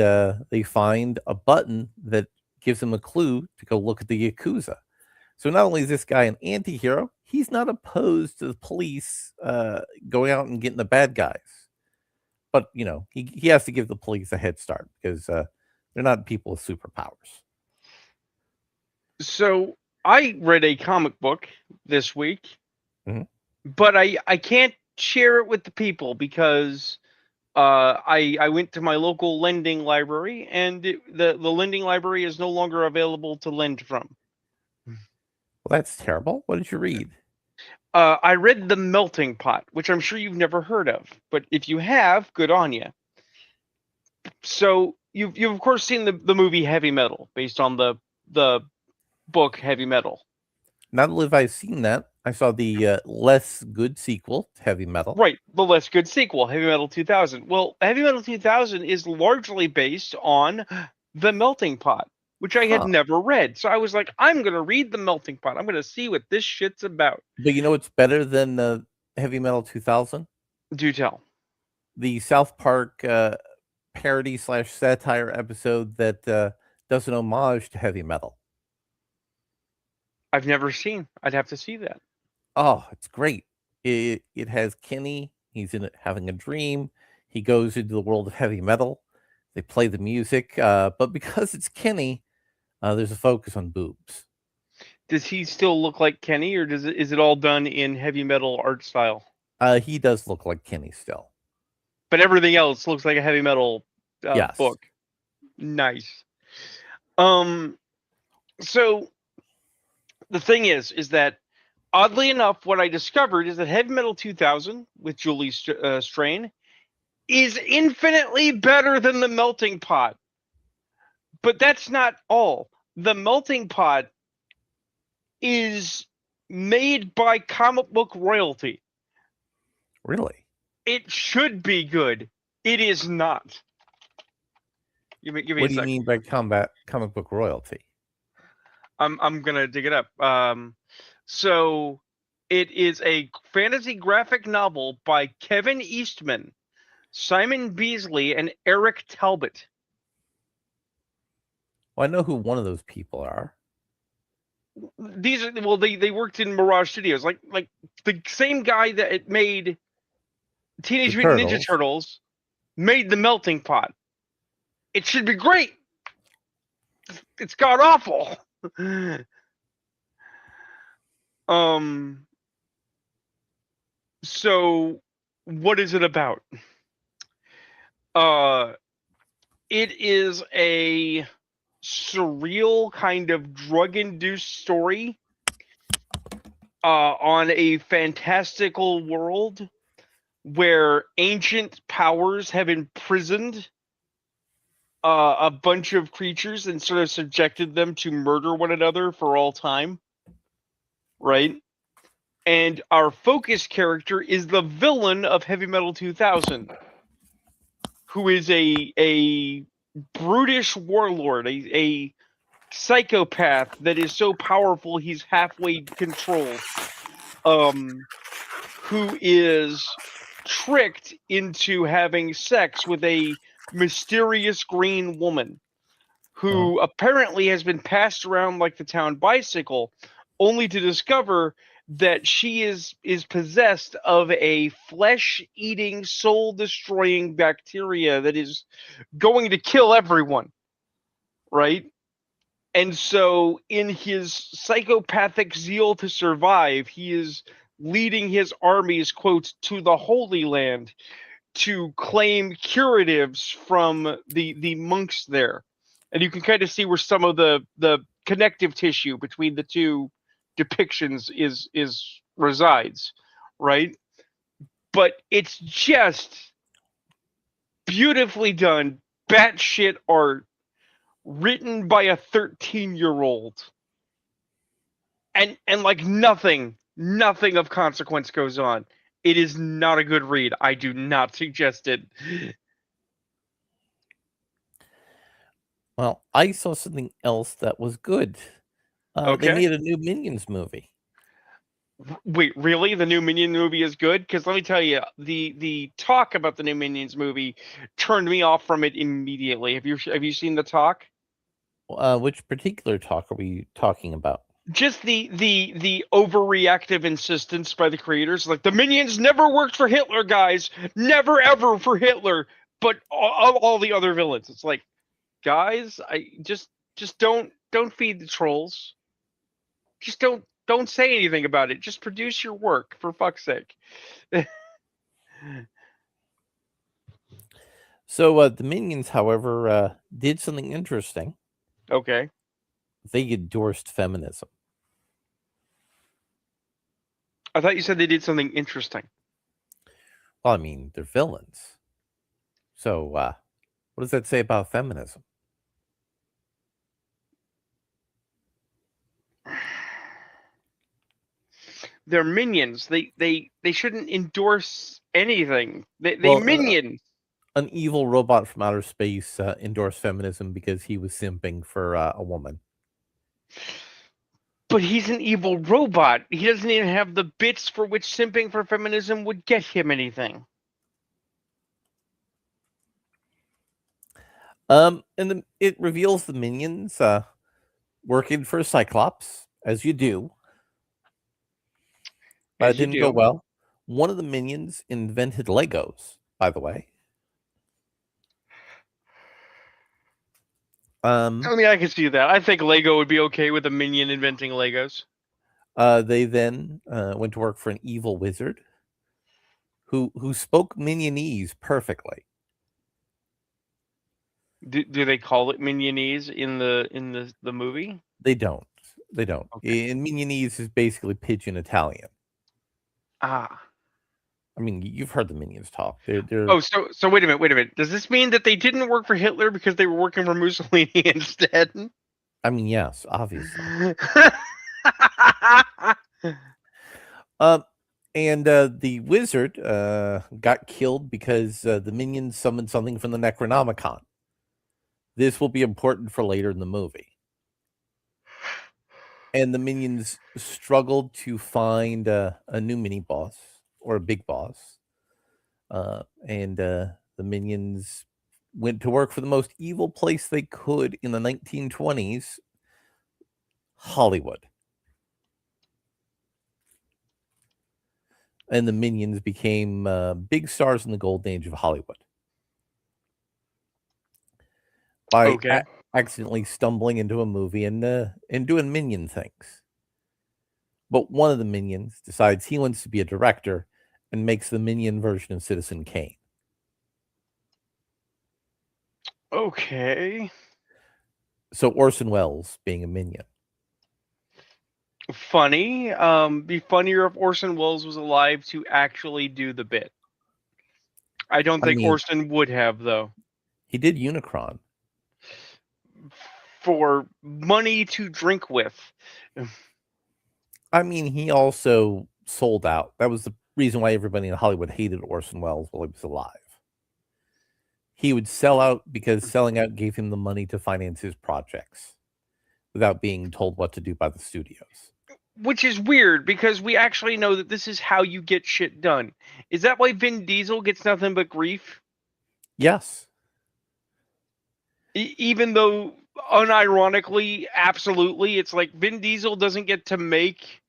Speaker 1: they find a button that gives him a clue to go look at the yakuza. So not only is this guy an anti-hero, he's not opposed to the police going out and getting the bad guys. But he has to give the police a head start because they're not people with superpowers.
Speaker 2: So I read a comic book this week,
Speaker 1: Mhm.
Speaker 2: but I can't share it with the people because I went to my local lending library, and the lending library is no longer available to lend from.
Speaker 1: Well, that's terrible. What did you read?
Speaker 2: I read The Melting Pot, which I'm sure you've never heard of, but if you have, good on you. So you've of course seen the movie Heavy Metal, based on the book Heavy Metal.
Speaker 1: Not only have I seen that, I saw the less good sequel to Heavy Metal.
Speaker 2: Right, the less good sequel, Heavy Metal 2000. Well, Heavy Metal 2000 is largely based on The Melting Pot. which I had
Speaker 1: Huh.
Speaker 2: never read. So I was like, I'm gonna read the Melting Pot. I'm gonna see what this shit's about.
Speaker 1: But you know what's better than Heavy Metal 2000?
Speaker 2: Do tell.
Speaker 1: The South Park parody slash satire episode that does an homage to heavy metal.
Speaker 2: I've never seen. I'd have to see that.
Speaker 1: Oh, it's great. It has Kenny. He's in it having a dream. He goes into the world of heavy metal. They play the music, but because it's Kenny, there's a focus on boobs.
Speaker 2: Does he still look like Kenny, or is it all done in heavy metal art style?
Speaker 1: He does look like Kenny still.
Speaker 2: But everything else looks like a heavy metal
Speaker 1: Yes.
Speaker 2: book. Nice. Um. So the thing is that oddly enough, what I discovered is that Heavy Metal 2000 with Julie Strain is infinitely better than the Melting Pot. But that's not all. The Melting Pot is made by comic book royalty.
Speaker 1: Really?
Speaker 2: It should be good. It is not. Give me
Speaker 1: What
Speaker 2: a
Speaker 1: do you
Speaker 2: sec.
Speaker 1: mean by comic book royalty?
Speaker 2: I'm gonna dig it up. So it is a fantasy graphic novel by Kevin Eastman, Simon Beasley, and Eric Talbot.
Speaker 1: Well, I know who one of those people are.
Speaker 2: These are they worked in Mirage Studios, like the same guy that made
Speaker 1: The
Speaker 2: Teenage Mutant Ninja
Speaker 1: Turtles.
Speaker 2: Turtles made the Melting Pot. It should be great. It's god awful. um. So, what is it about? Uh, it is a surreal kind of drug-induced story on a fantastical world where ancient powers have imprisoned a bunch of creatures and sort of subjected them to murder one another for all time, right? And our focus character is the villain of Heavy Metal 2000, who is a brutish warlord, a psychopath that is so powerful he's halfway controlled, who is tricked into having sex with a mysterious green woman who apparently has been passed around like the town bicycle, only to discover that she is possessed of a flesh-eating, soul-destroying bacteria that is going to kill everyone, right? And so, in his psychopathic zeal to survive, he is leading his armies, quote, to the Holy Land to claim curatives from the monks there. And you can kind of see where some of the connective tissue between the two depictions is resides, right? But it's just beautifully done, batshit art, written by a 13-year-old, and like nothing of consequence goes on. It is not a good read. I do not suggest it.
Speaker 1: Well, I saw something else that was good. They
Speaker 2: Okay.
Speaker 1: made a new Minions movie.
Speaker 2: Wait, really? The new Minion movie is good? Because let me tell you, the talk about the new Minions movie turned me off from it immediately. Have you seen the talk?
Speaker 1: Which particular talk are we talking about?
Speaker 2: Just the overreactive insistence by the creators, like the Minions never worked for Hitler, guys, never ever for Hitler, but all the other villains. It's like, guys, I just don't feed the trolls. Just don't say anything about it. Just produce your work for fuck's sake.
Speaker 1: So the Minions, however, did something interesting.
Speaker 2: Okay.
Speaker 1: They endorsed feminism.
Speaker 2: I thought you said they did something interesting.
Speaker 1: Well, I mean, they're villains. So what does that say about feminism?
Speaker 2: They're minions. They shouldn't endorse anything. They
Speaker 1: Well,
Speaker 2: minion.
Speaker 1: an evil robot from outer space endorsed feminism because he was simping for a woman.
Speaker 2: But he's an evil robot. He doesn't even have the bits for which simping for feminism would get him anything.
Speaker 1: And it reveals the minions working for Cyclops, as you do. But it
Speaker 2: As you
Speaker 1: didn't go
Speaker 2: do.
Speaker 1: well. One of the minions invented Legos, by the way.
Speaker 2: I mean, I can see that. I think Lego would be okay with a minion inventing Legos.
Speaker 1: They then went to work for an evil wizard who spoke Minionese perfectly.
Speaker 2: Do they call it Minionese in the movie?
Speaker 1: They don't. They don't.
Speaker 2: Okay.
Speaker 1: And Minionese is basically pidgin Italian.
Speaker 2: Ah.
Speaker 1: I mean, you've heard the minions talk. They're.
Speaker 2: Oh, so wait a minute. Does this mean that they didn't work for Hitler because they were working for Mussolini instead?
Speaker 1: I mean, yes, obviously. And the wizard got killed because the minions summoned something from the Necronomicon. This will be important for later in the movie. And the minions struggled to find a new mini boss or a big boss. And the minions went to work for the most evil place they could in the 1920s, Hollywood. And the minions became big stars in the golden age of Hollywood by
Speaker 2: Okay.
Speaker 1: accidentally stumbling into a movie and doing minion things. But one of the minions decides he wants to be a director and makes the minion version of Citizen Kane.
Speaker 2: Okay.
Speaker 1: So Orson Welles being a minion.
Speaker 2: Funny. Be funnier if Orson Welles was alive to actually do the bit. I don't
Speaker 1: I
Speaker 2: think
Speaker 1: mean,
Speaker 2: Orson would have, though.
Speaker 1: he did Unicron.
Speaker 2: For money to drink with.
Speaker 1: I mean, he also sold out. That was the reason why everybody in Hollywood hated Orson Welles while he was alive. He would sell out because selling out gave him the money to finance his projects without being told what to do by the studios.
Speaker 2: Which is weird because we actually know that this is how you get shit done. Is that why Vin Diesel gets nothing but grief?
Speaker 1: Yes.
Speaker 2: Even though, unironically, absolutely, it's like Vin Diesel doesn't get to make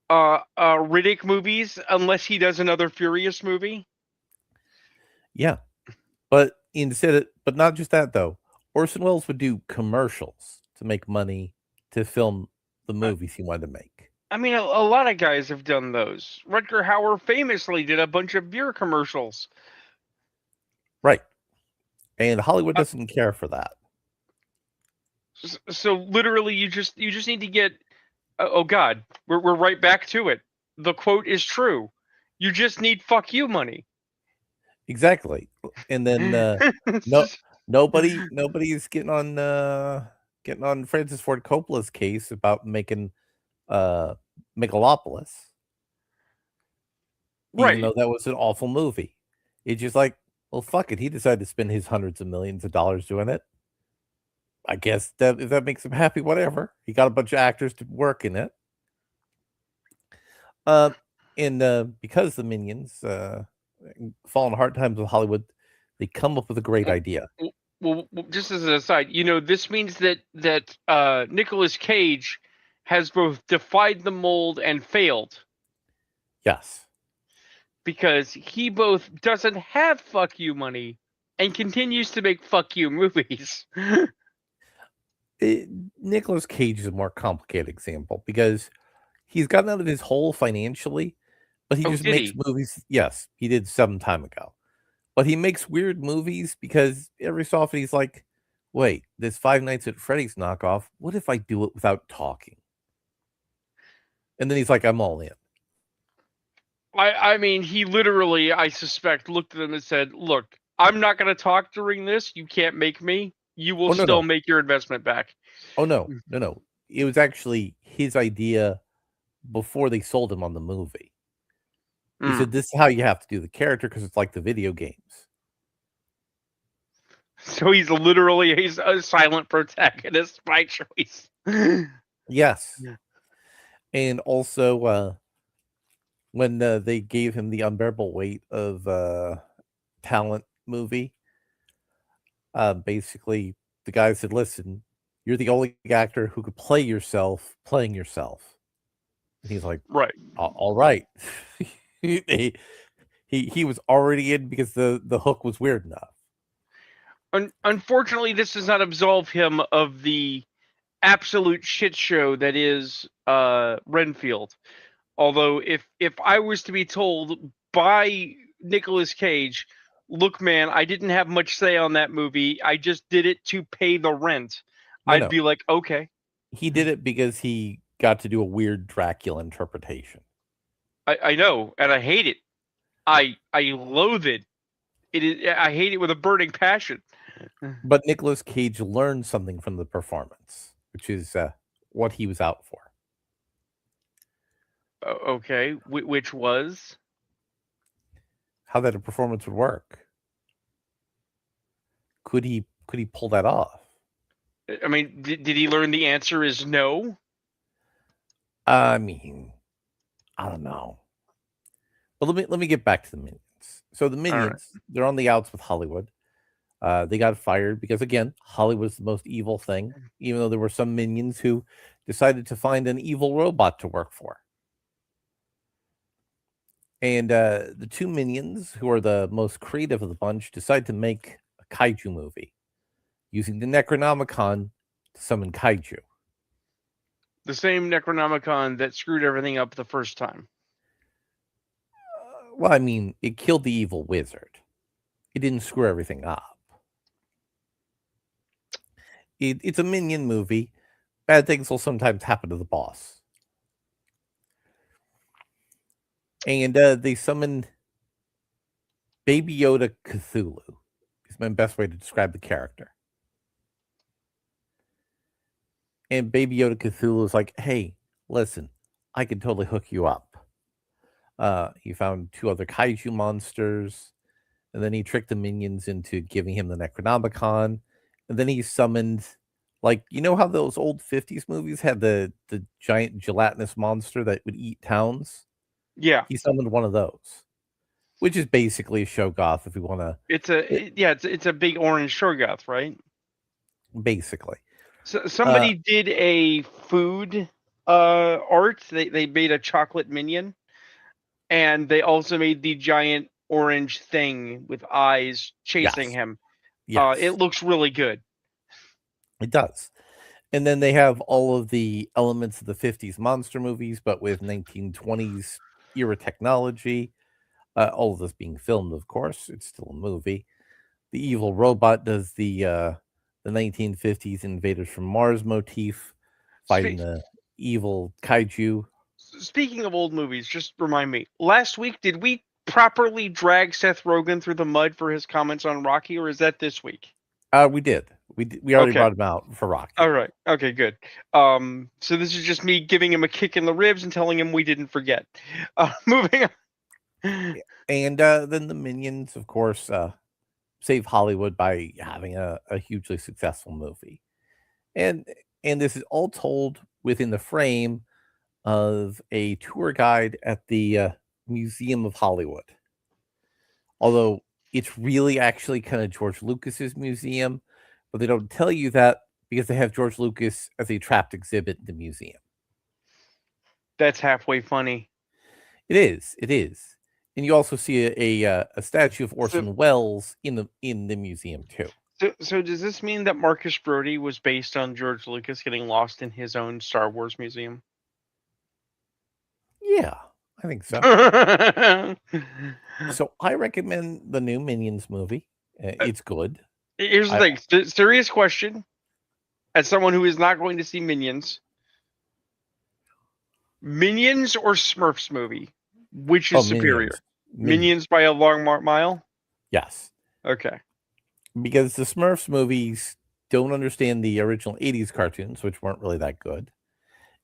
Speaker 2: Riddick movies unless he does another Furious movie.
Speaker 1: Yeah. But but not just that though. Orson Welles would do commercials to make money to film the movies he wanted to make.
Speaker 2: I mean, a lot of guys have done those. Rutger Hauer famously did a bunch of beer commercials.
Speaker 1: Right. And Hollywood doesn't care for that.
Speaker 2: So literally, you just need to get. Oh God, we're right back to it. The quote is true. You just need "fuck you" money.
Speaker 1: Exactly. And then nobody's getting on Francis Ford Coppola's case about making Megalopolis. Even
Speaker 2: Right.
Speaker 1: though that was an awful movie. It's just like, well, fuck it. He decided to spend his hundreds of millions of dollars doing it. I guess that if that makes him happy, whatever. He got a bunch of actors to work in it. And because the minions fall in hard times with Hollywood, they come up with a great idea.
Speaker 2: Well, just as an aside, this means that Nicolas Cage has both defied the mold and failed.
Speaker 1: Yes.
Speaker 2: Because he both doesn't have "fuck you" money and continues to make "fuck you" movies.
Speaker 1: Nicolas Cage is a more complicated example because he's gotten out of his hole financially, but he just makes movies. Yes, he did some time ago. But he makes weird movies because every so often he's like, wait, this Five Nights at Freddy's knockoff, what if I do it without talking? And then he's like, I'm all in.
Speaker 2: I mean, he literally, I suspect, looked at them and said, look, I'm not going to talk during this. You can't make me. You will still make your investment back.
Speaker 1: Oh, no. It was actually his idea before they sold him on the movie. He said, this is how you have to do the character because it's like the video games.
Speaker 2: So he's literally a silent protagonist by choice.
Speaker 1: Yes, and also when they gave him the unbearable weight of talent movie, basically the guy said, "Listen, you're the only actor who could play yourself playing yourself." And he's like,
Speaker 2: Right.
Speaker 1: All right." he, he was already in because the hook was weird enough.
Speaker 2: Unfortunately, this does not absolve him of the absolute shit show that is Renfield. Although, if I was to be told by Nicolas Cage, look, man, I didn't have much say on that movie. I just did it to pay the rent.
Speaker 1: No,
Speaker 2: I'd
Speaker 1: no,
Speaker 2: be like, okay,
Speaker 1: he did it because he got to do a weird Dracula interpretation.
Speaker 2: I know, and I hate it. I loathe it. It is. I hate it with a burning passion.
Speaker 1: But Nicolas Cage learned something from the performance, which is what he was out for.
Speaker 2: Okay, which was.
Speaker 1: How that a performance would work. Could he pull that off?
Speaker 2: I mean, did he learn the answer is no?
Speaker 1: I mean, I don't know. But let me get back to the Minions. So the
Speaker 2: All right.
Speaker 1: Minions, they're on the outs with Hollywood. They got fired because again, Hollywood's the most evil thing. Even though there were some Minions who decided to find an evil robot to work for. And the two Minions, who are the most creative of the bunch, decide to make a kaiju movie using the Necronomicon to summon kaiju.
Speaker 2: The same Necronomicon that screwed everything up the first time.
Speaker 1: Well, I mean, it killed the evil wizard. It didn't screw everything up. It's a Minion movie. Bad things will sometimes happen to the boss. And they summon Baby Yoda Cthulhu. Is my best way to describe the character. And Baby Yoda Cthulhu is like, hey, listen, I can totally hook you up. He found two other kaiju monsters, and then he tricked the minions into giving him the Necronomicon, and then he summoned, like, you know how those old 50s movies had the giant gelatinous monster that would eat towns?
Speaker 2: Yeah,
Speaker 1: He summoned one of those, which is basically a Shoggoth if we want to.
Speaker 2: it's a big orange Shorgoth, right?
Speaker 1: Basically.
Speaker 2: So somebody did a food art. They made a chocolate minion, and they also made the giant orange thing with eyes chasing
Speaker 1: Yes.
Speaker 2: him. It
Speaker 1: Yes.
Speaker 2: looks really good.
Speaker 1: It does. And then they have all of the elements of the 50s monster movies, but with 1920s era technology. All of this being filmed, of course. It's still a movie. The evil robot does the 1950s invaders from Mars motif, fighting
Speaker 2: Spe-
Speaker 1: the evil kaiju.
Speaker 2: Speaking of old movies, just remind me. Last week, did we properly drag Seth Rogen through the mud for his comments on Rocky, or is that this week?
Speaker 1: We did. We already
Speaker 2: Okay.
Speaker 1: brought him out for Rocky.
Speaker 2: All right. Okay, good. So this is just me giving him a kick in the ribs and telling him we didn't forget. Moving on.
Speaker 1: And then the Minions, of course, save Hollywood by having a hugely successful movie. And this is all told within the frame of a tour guide at the Museum of Hollywood. Although it's really actually kind of George Lucas's museum, but they don't tell you that because they have George Lucas as a trapped exhibit in the museum.
Speaker 2: That's halfway funny.
Speaker 1: It is. It is. And you also see a statue of
Speaker 2: So,
Speaker 1: Orson Welles in the museum too.
Speaker 2: so does this mean that Marcus Brody was based on George Lucas getting lost in his own Star Wars museum?
Speaker 1: Yeah, I think so. So I recommend the new Minions movie. It's good.
Speaker 2: Here's the
Speaker 1: I
Speaker 2: thing. Serious question. As someone who is not going to see Minions, Minions or Smurfs movie, which is superior?
Speaker 1: Minions.
Speaker 2: Minions by a long mile.
Speaker 1: Yes,
Speaker 2: Okay.
Speaker 1: because the Smurfs movies don't understand the original '80s cartoons, which weren't really that good,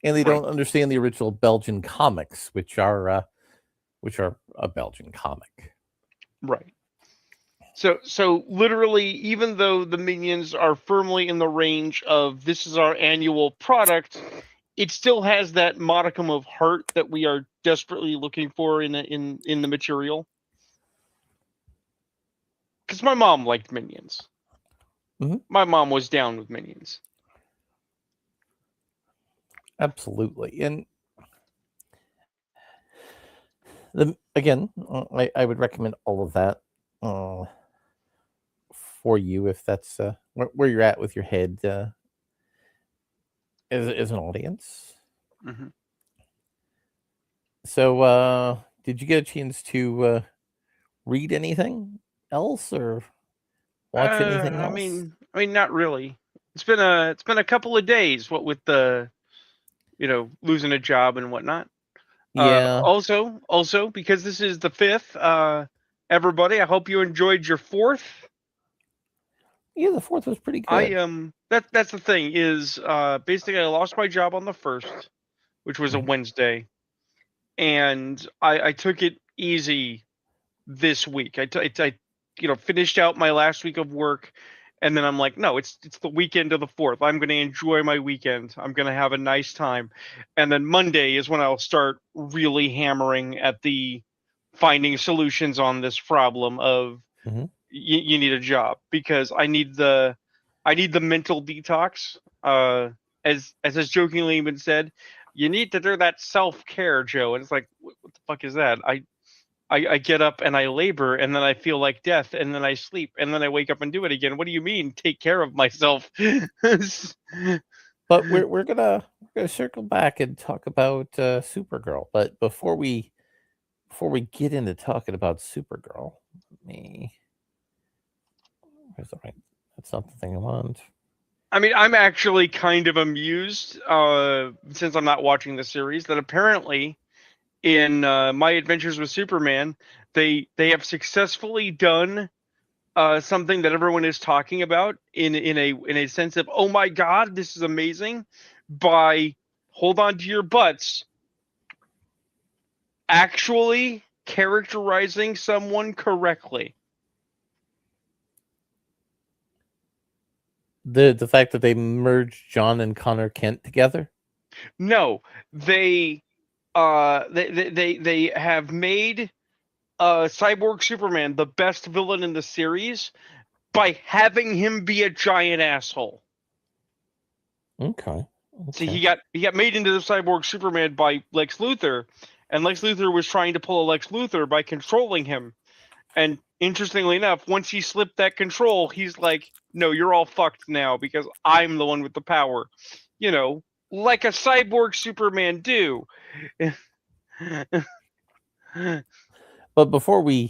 Speaker 1: and they
Speaker 2: Right.
Speaker 1: don't understand the original Belgian comics, which are a Belgian comic.
Speaker 2: Right. So literally, even though the minions are firmly in the range of this is our annual product, it still has that modicum of heart that we are desperately looking for in the material. Because my mom liked Minions.
Speaker 1: Mhm.
Speaker 2: My mom was down with Minions.
Speaker 1: Absolutely. And again, I would recommend all of that for you if that's where you're at with your head as an audience.
Speaker 2: Mm-hmm.
Speaker 1: So, did you get a chance to read anything else or watch anything else?
Speaker 2: I mean, not really. It's been a couple of days. What with the losing a job and whatnot.
Speaker 1: Yeah,
Speaker 2: Also because this is the 5th. Everybody, I hope you enjoyed your 4th.
Speaker 1: yeah. The fourth was pretty good.
Speaker 2: That's the thing is basically I lost my job on the 1st, which was a
Speaker 1: Mhm.
Speaker 2: Wednesday, and I took it easy this week. I finished out my last week of work, and then I'm like, no, it's the weekend of the 4th. I'm going to enjoy my weekend. I'm going to have a nice time, and then Monday is when I'll start really hammering at the finding solutions on this problem of
Speaker 1: Mhm.
Speaker 2: you need a job, because I need the mental detox. As has jokingly been said, you need to do that self care, Joe. And it's like, what the fuck is that? I get up and I labor, and then I feel like death, and then I sleep, and then I wake up and do it again. What do you mean, take care of myself?
Speaker 1: But we're gonna circle back and talk about Supergirl. But before we get into talking about Supergirl, let me. Where's the right? That's not the thing I want.
Speaker 2: I mean, I'm actually kind of amused, since I'm not watching the series, that apparently in My Adventures with Superman, they have successfully done something that everyone is talking about in a sense of, oh my god, this is amazing, by, hold on to your butts, actually characterizing someone correctly.
Speaker 1: The fact that they merged John and Connor Kent together.
Speaker 2: No, they they have made Cyborg Superman the best villain in the series by having him be a giant asshole.
Speaker 1: Okay.
Speaker 2: See,
Speaker 1: Okay.
Speaker 2: he got made into the Cyborg Superman by Lex Luthor, and Lex Luthor was trying to pull a Lex Luthor by controlling him. And interestingly enough, once he slipped that control, he's like, "No, you're all fucked now because I'm the one with the power." You know, like a Cyborg Superman do.
Speaker 1: But before we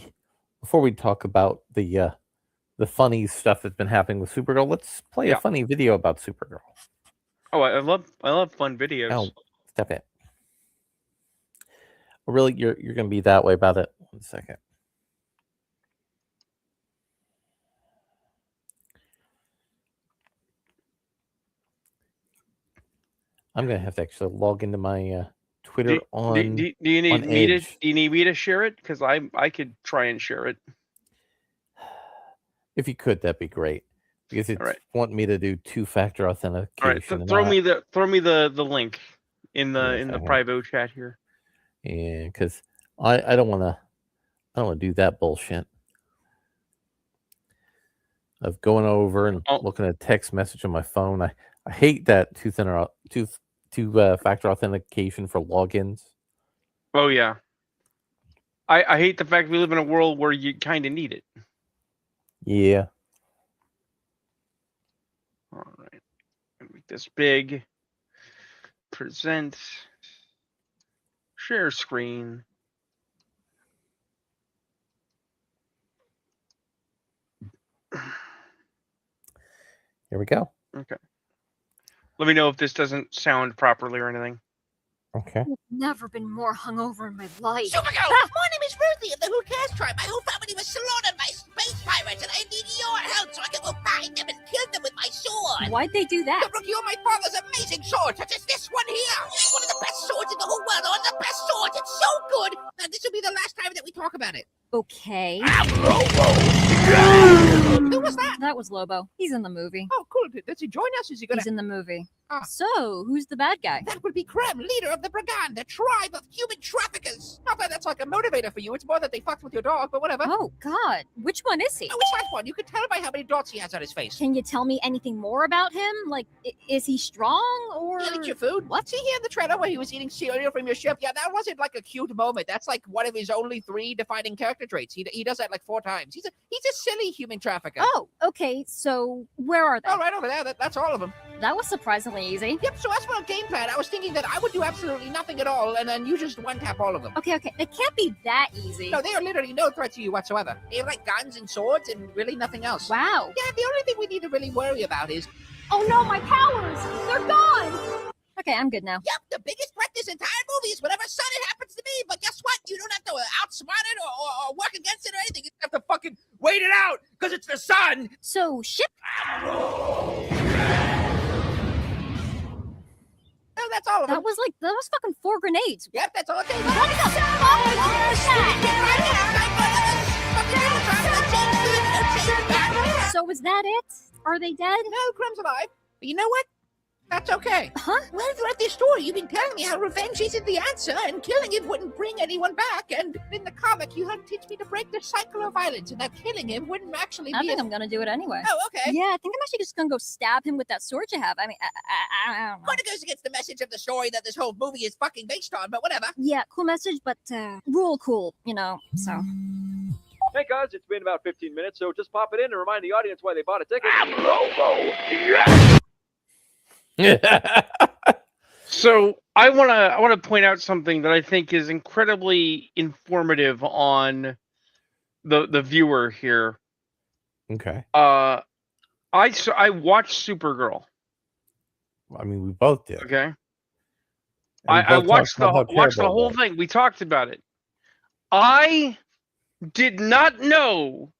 Speaker 1: talk about the funny stuff that's been happening with Supergirl, let's play a
Speaker 2: Yeah.
Speaker 1: funny video about Supergirl.
Speaker 2: Oh, I love fun videos.
Speaker 1: Oh, step it. Really, you're gonna be that way about it. 1 second. I'm gonna have to actually log into my
Speaker 2: Do,
Speaker 1: Twitter on
Speaker 2: do you need me to
Speaker 1: Edge.
Speaker 2: share it? Because I could try and share it.
Speaker 1: If you could, that'd be great. Because
Speaker 2: All
Speaker 1: it's
Speaker 2: right.
Speaker 1: wanting me to do two-factor
Speaker 2: All right.
Speaker 1: authentication, and
Speaker 2: Throw me the link
Speaker 1: yeah,
Speaker 2: in the
Speaker 1: second.
Speaker 2: private chat here.
Speaker 1: Yeah, because I don't wanna do that bullshit of going over and
Speaker 2: Oh,
Speaker 1: looking at a text message on my phone. I hate that two-factor authentication for logins.
Speaker 2: oh yeah. I hate the fact we live in a world where you kind of need it.
Speaker 1: Yeah.
Speaker 2: All right. Make this big. Present. Share screen.
Speaker 1: Here we go.
Speaker 2: Okay. Let me know if this doesn't sound properly or anything.
Speaker 1: Okay.
Speaker 3: I've never been more hungover in my life.
Speaker 4: Supergirl! My name is Ruthie of the Who Cares tribe. My whole family was slaughtered by space pirates, and I need your help so I can go find them and kill them with my sword.
Speaker 3: Why'd they do
Speaker 4: To
Speaker 3: that?
Speaker 4: procure my father's amazing sword, such as this one here. One of the best swords in the whole world, or the best swords. It's so good. This will be the last time that we talk about it.
Speaker 3: Okay.
Speaker 4: Who was that?
Speaker 3: That was Lobo. He's in the movie.
Speaker 4: Oh, cool. Does he join us? Is he gonna...
Speaker 3: He's in the movie.
Speaker 4: Ah.
Speaker 3: So, who's the bad guy?
Speaker 4: That would be Krem, leader of the Brigand, a tribe of human traffickers. Not that that's like a motivator for you. It's more that they fucked with your dog, but whatever.
Speaker 3: Oh, God. Which one is he?
Speaker 4: Oh, which last one? You can tell by how many dots he has on his face.
Speaker 3: Can you tell me anything more about him? Like, is he strong or...
Speaker 4: He'll eat your food.
Speaker 3: What?
Speaker 4: See here in the trailer where he was eating cereal from your ship? Yeah, that wasn't like a cute moment. That's like one of his only 3 defining character traits. He does that like 4 times. He's a silly human trafficker.
Speaker 3: Oh, okay. So, where are they?
Speaker 4: Oh, right over there. That's all of them.
Speaker 3: That was surprisingly easy.
Speaker 4: Yep, so as for a game plan, I was thinking that I would do absolutely nothing at all, and then you just one-tap all of them.
Speaker 3: Okay. It can't be that easy.
Speaker 4: No, they are literally no threat to you whatsoever. They have like guns and swords and really nothing else.
Speaker 3: Wow.
Speaker 4: Yeah, the only thing we need to really worry about is...
Speaker 3: Oh no, my powers! They're gone! Okay, I'm good now.
Speaker 4: Yep, the biggest threat this entire movie is whatever son it happens to be, but guess what? You don't have to outsmart it or work against it or anything. You have to fucking wait it out, because it's the sun!
Speaker 3: So, ship...
Speaker 4: No, that's all of them.
Speaker 3: That was fucking 4 grenades.
Speaker 4: Yep, that's all it takes.
Speaker 3: What the fuck? So is that it? Are they dead?
Speaker 4: No, Krem's alive. But you know what? That's okay.
Speaker 3: Huh?
Speaker 4: Well, throughout this story, you've been telling me how revenge isn't the answer, and killing him wouldn't bring anyone back. And in the comic, you had to teach me to break the cycle of violence, and that killing him wouldn't actually
Speaker 3: I
Speaker 4: be...
Speaker 3: think I'm gonna do it anyway.
Speaker 4: Oh, okay.
Speaker 3: Yeah, I think I'm actually just gonna go stab him with that sword you have. I mean, I don't know.
Speaker 4: Kind of goes against the message of the story that this whole movie is fucking based on, but whatever.
Speaker 3: Yeah, cool message, but rule cool, so.
Speaker 5: Hey guys, it's been about 15 minutes, so just pop it in and remind the audience why they bought a ticket.
Speaker 2: So I wanna point out something that I think is incredibly informative on the viewer here.
Speaker 1: Okay.
Speaker 2: I watched Supergirl.
Speaker 1: I mean, we both did.
Speaker 2: Okay.
Speaker 1: And we
Speaker 2: I
Speaker 1: both
Speaker 2: watched
Speaker 1: talked about how
Speaker 2: watched the
Speaker 1: terrible
Speaker 2: whole
Speaker 1: it was.
Speaker 2: thing. We talked about it. I did not know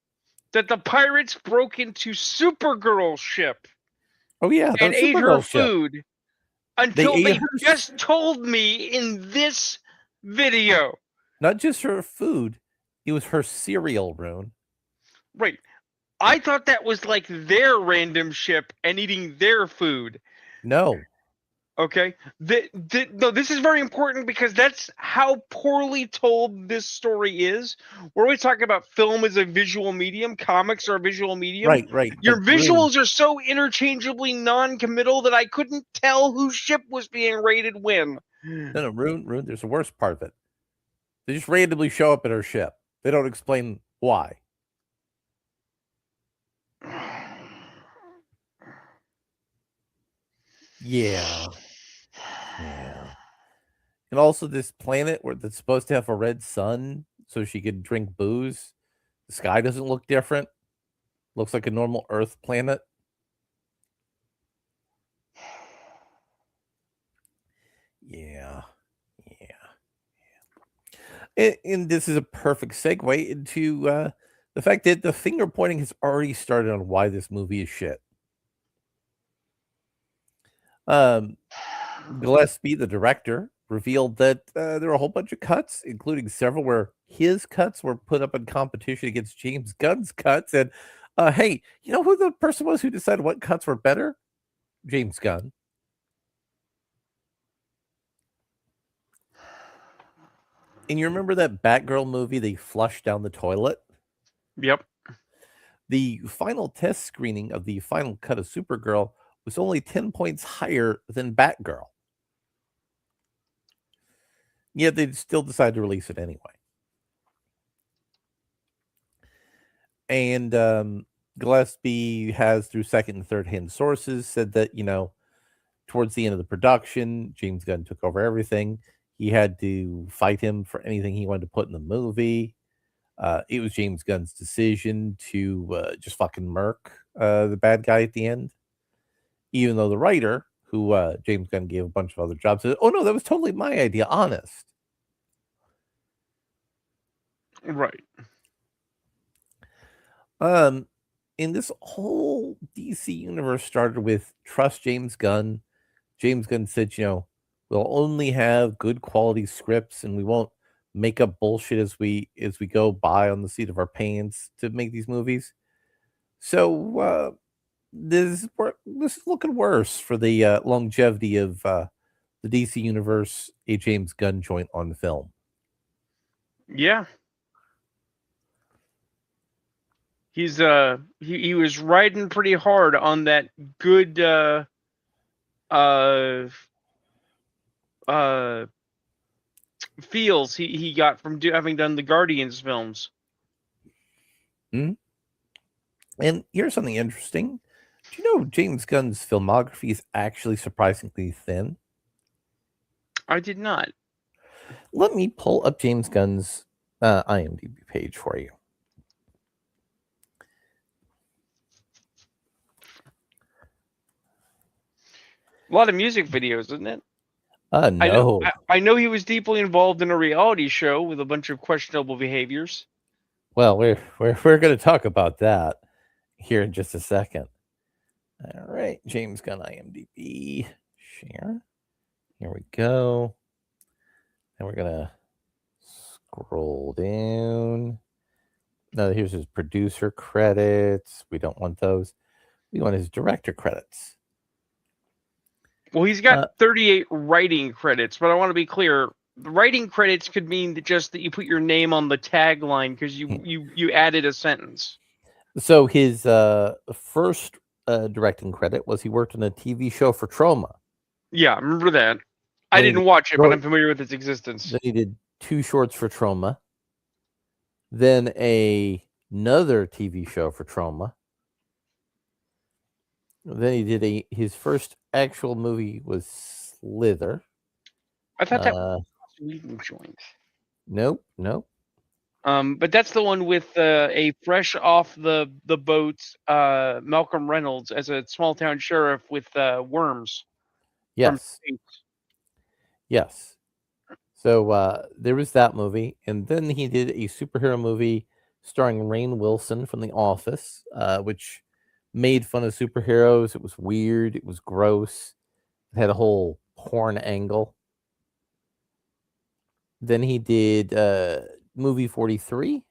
Speaker 2: that the pirates broke into Supergirl's ship
Speaker 1: Oh yeah,
Speaker 2: and
Speaker 1: the
Speaker 2: ate her
Speaker 1: Supergirl ship.
Speaker 2: food until
Speaker 1: ate
Speaker 2: they
Speaker 1: her-
Speaker 2: just told me in this video.
Speaker 1: Not just her food; it was her cereal, Rune.
Speaker 2: Right. I thought that was like their random ship and eating their food.
Speaker 1: No,
Speaker 2: Okay. No, this is very important because that's how poorly told this story is. We're always talking about film as a visual medium, comics are a visual medium.
Speaker 1: right.
Speaker 2: Your
Speaker 1: but Rune,
Speaker 2: visuals are so interchangeably non-committal that I couldn't tell whose ship was being raided when.
Speaker 1: No, Rune. There's the worst part of it. They just randomly show up at her ship. They don't explain why. Yeah. And also this planet where that's supposed to have a red sun so she could drink booze. The sky doesn't look different. Looks like a normal Earth planet. Yeah. And this is a perfect segue into the fact that the finger pointing has already started on why this movie is shit. Gillespie, the director, revealed that there were a whole bunch of cuts, including several where his cuts were put up in competition against James Gunn's cuts. And hey, you know who the person was who decided what cuts were better? James Gunn. And you remember that Batgirl movie they flushed down the toilet?
Speaker 2: Yep.
Speaker 1: The final test screening of the final cut of Supergirl was only 10 points higher than Batgirl. Yet they still decided to release it anyway. And Gillespie has, through second and third hand sources, said that, towards the end of the production, James Gunn took over everything. He had to fight him for anything he wanted to put in the movie. It was James Gunn's decision to just fucking murk the bad guy at the end. Even though the writer, who James Gunn gave a bunch of other jobs, said, oh no, that was totally my idea, honest.
Speaker 2: Right.
Speaker 1: And this whole DC universe started with trust James Gunn. James Gunn said, we'll only have good quality scripts and we won't make up bullshit as we go by on the seat of our pants to make these movies. So this is looking worse for the longevity of the DC universe. A James Gunn joint on film.
Speaker 2: Yeah. He's he was riding pretty hard on that good feels he got from having done the Guardians films.
Speaker 1: And here's something interesting. Do you know James Gunn's filmography is actually surprisingly thin?
Speaker 2: I did not.
Speaker 1: Let me pull up James Gunn's IMDb page for you.
Speaker 2: A lot of music videos, isn't it?
Speaker 1: No.
Speaker 2: I know he was deeply involved in a reality show with a bunch of questionable behaviors.
Speaker 1: Well, we're going to talk about that here in just a second. All right, James Gunn IMDb share. Here we go. And we're gonna scroll down. Now here's his producer credits. We don't want those. We want his director credits.
Speaker 2: Well, he's got 38 writing credits, but I want to be clear. The writing credits could mean just that you put your name on the tagline because you added a sentence.
Speaker 1: So his first directing credit was he worked on a TV show for Troma.
Speaker 2: Yeah, I remember that. I didn't watch it, but I'm familiar with its existence.
Speaker 1: Then he did 2 shorts for Troma. Then another TV show for Troma. Then he did his first actual movie was Slither.
Speaker 2: I thought that was a Sweden joint.
Speaker 1: Nope.
Speaker 2: But that's the one with a fresh off the boat Malcolm Reynolds as a small town sheriff with worms.
Speaker 1: Yes. Yes. So there was that movie, and then he did a superhero movie starring Rainn Wilson from The Office, which made fun of superheroes. It was weird. It was gross. It had a whole porn angle. Then he did movie 43.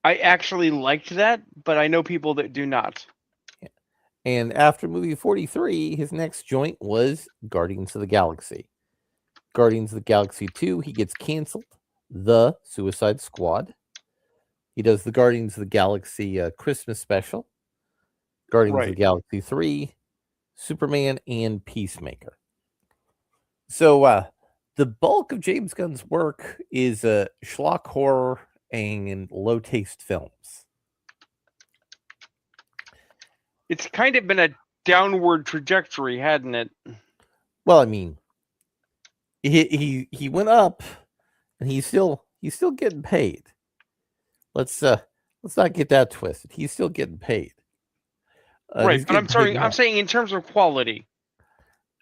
Speaker 2: I actually liked that, but I know people that do not.
Speaker 1: Yeah. And after movie 43, his next joint was Guardians of the Galaxy. Guardians of the Galaxy 2, he gets canceled. The Suicide Squad. He does the Guardians of the Galaxy Christmas special. Guardians of the Galaxy 3, Superman, and Peacemaker. So the bulk of James Gunn's work is schlock horror and low-taste films.
Speaker 2: It's kind of been a downward trajectory, hadn't it?
Speaker 1: Well, I mean, he went up, and he's still getting paid. Let's not get that twisted. He's still getting paid.
Speaker 2: Right, but I'm saying in terms of quality.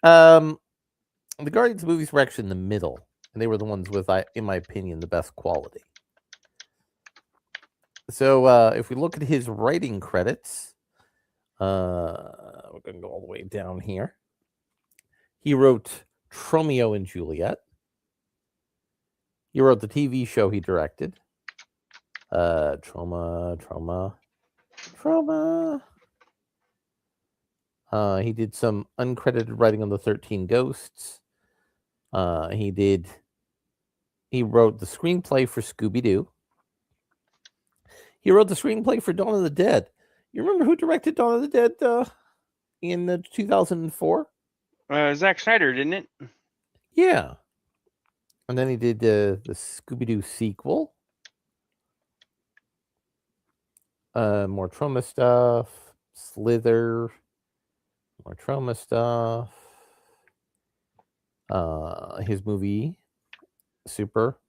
Speaker 1: The Guardians movies were actually in the middle, and they were the ones with, in my opinion, the best quality. So if we look at his writing credits, we're going to go all the way down here. He wrote Romeo and Juliet. He wrote the TV show he directed. Trauma. He did some uncredited writing on the 13 Ghosts. He wrote the screenplay for Scooby-Doo. He wrote the screenplay for Dawn of the Dead. You remember who directed Dawn of the Dead in 2004?
Speaker 2: Zack Snyder, didn't it?
Speaker 1: Yeah. And then he did the Scooby-Doo sequel. More Trauma stuff. Slither. More Trauma stuff. His movie,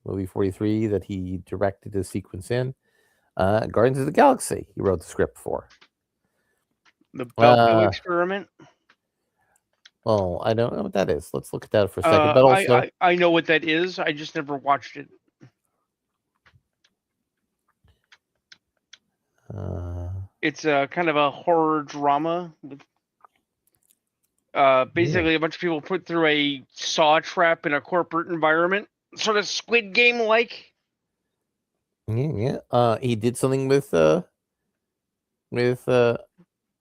Speaker 1: movie 43, that he directed a sequence in. Guardians of the Galaxy, he wrote the script for.
Speaker 2: The Belko Experiment?
Speaker 1: Well, I don't know what that is. Let's look at that for a second. But also,
Speaker 2: I know what that is. I just never watched it. It's a kind of a horror drama with basically a bunch of people put through a saw trap in a corporate environment. sort of Squid Game like.
Speaker 1: Yeah. He did something with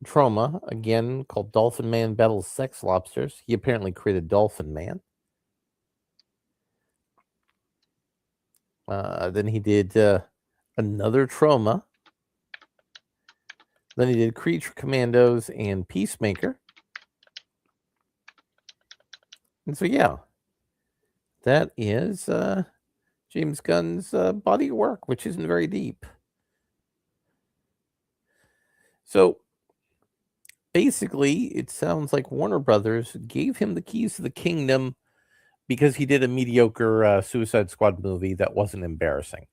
Speaker 1: Trauma again called Dolphin Man Battles Sex Lobsters. He apparently created Dolphin Man. Then he did another Trauma. Then he did Creature Commandos and Peacemaker. And so, yeah, that is James Gunn's body of work, which isn't very deep. So, basically, it sounds like Warner Brothers gave him the keys to the kingdom because he did a mediocre Suicide Squad movie that wasn't embarrassing.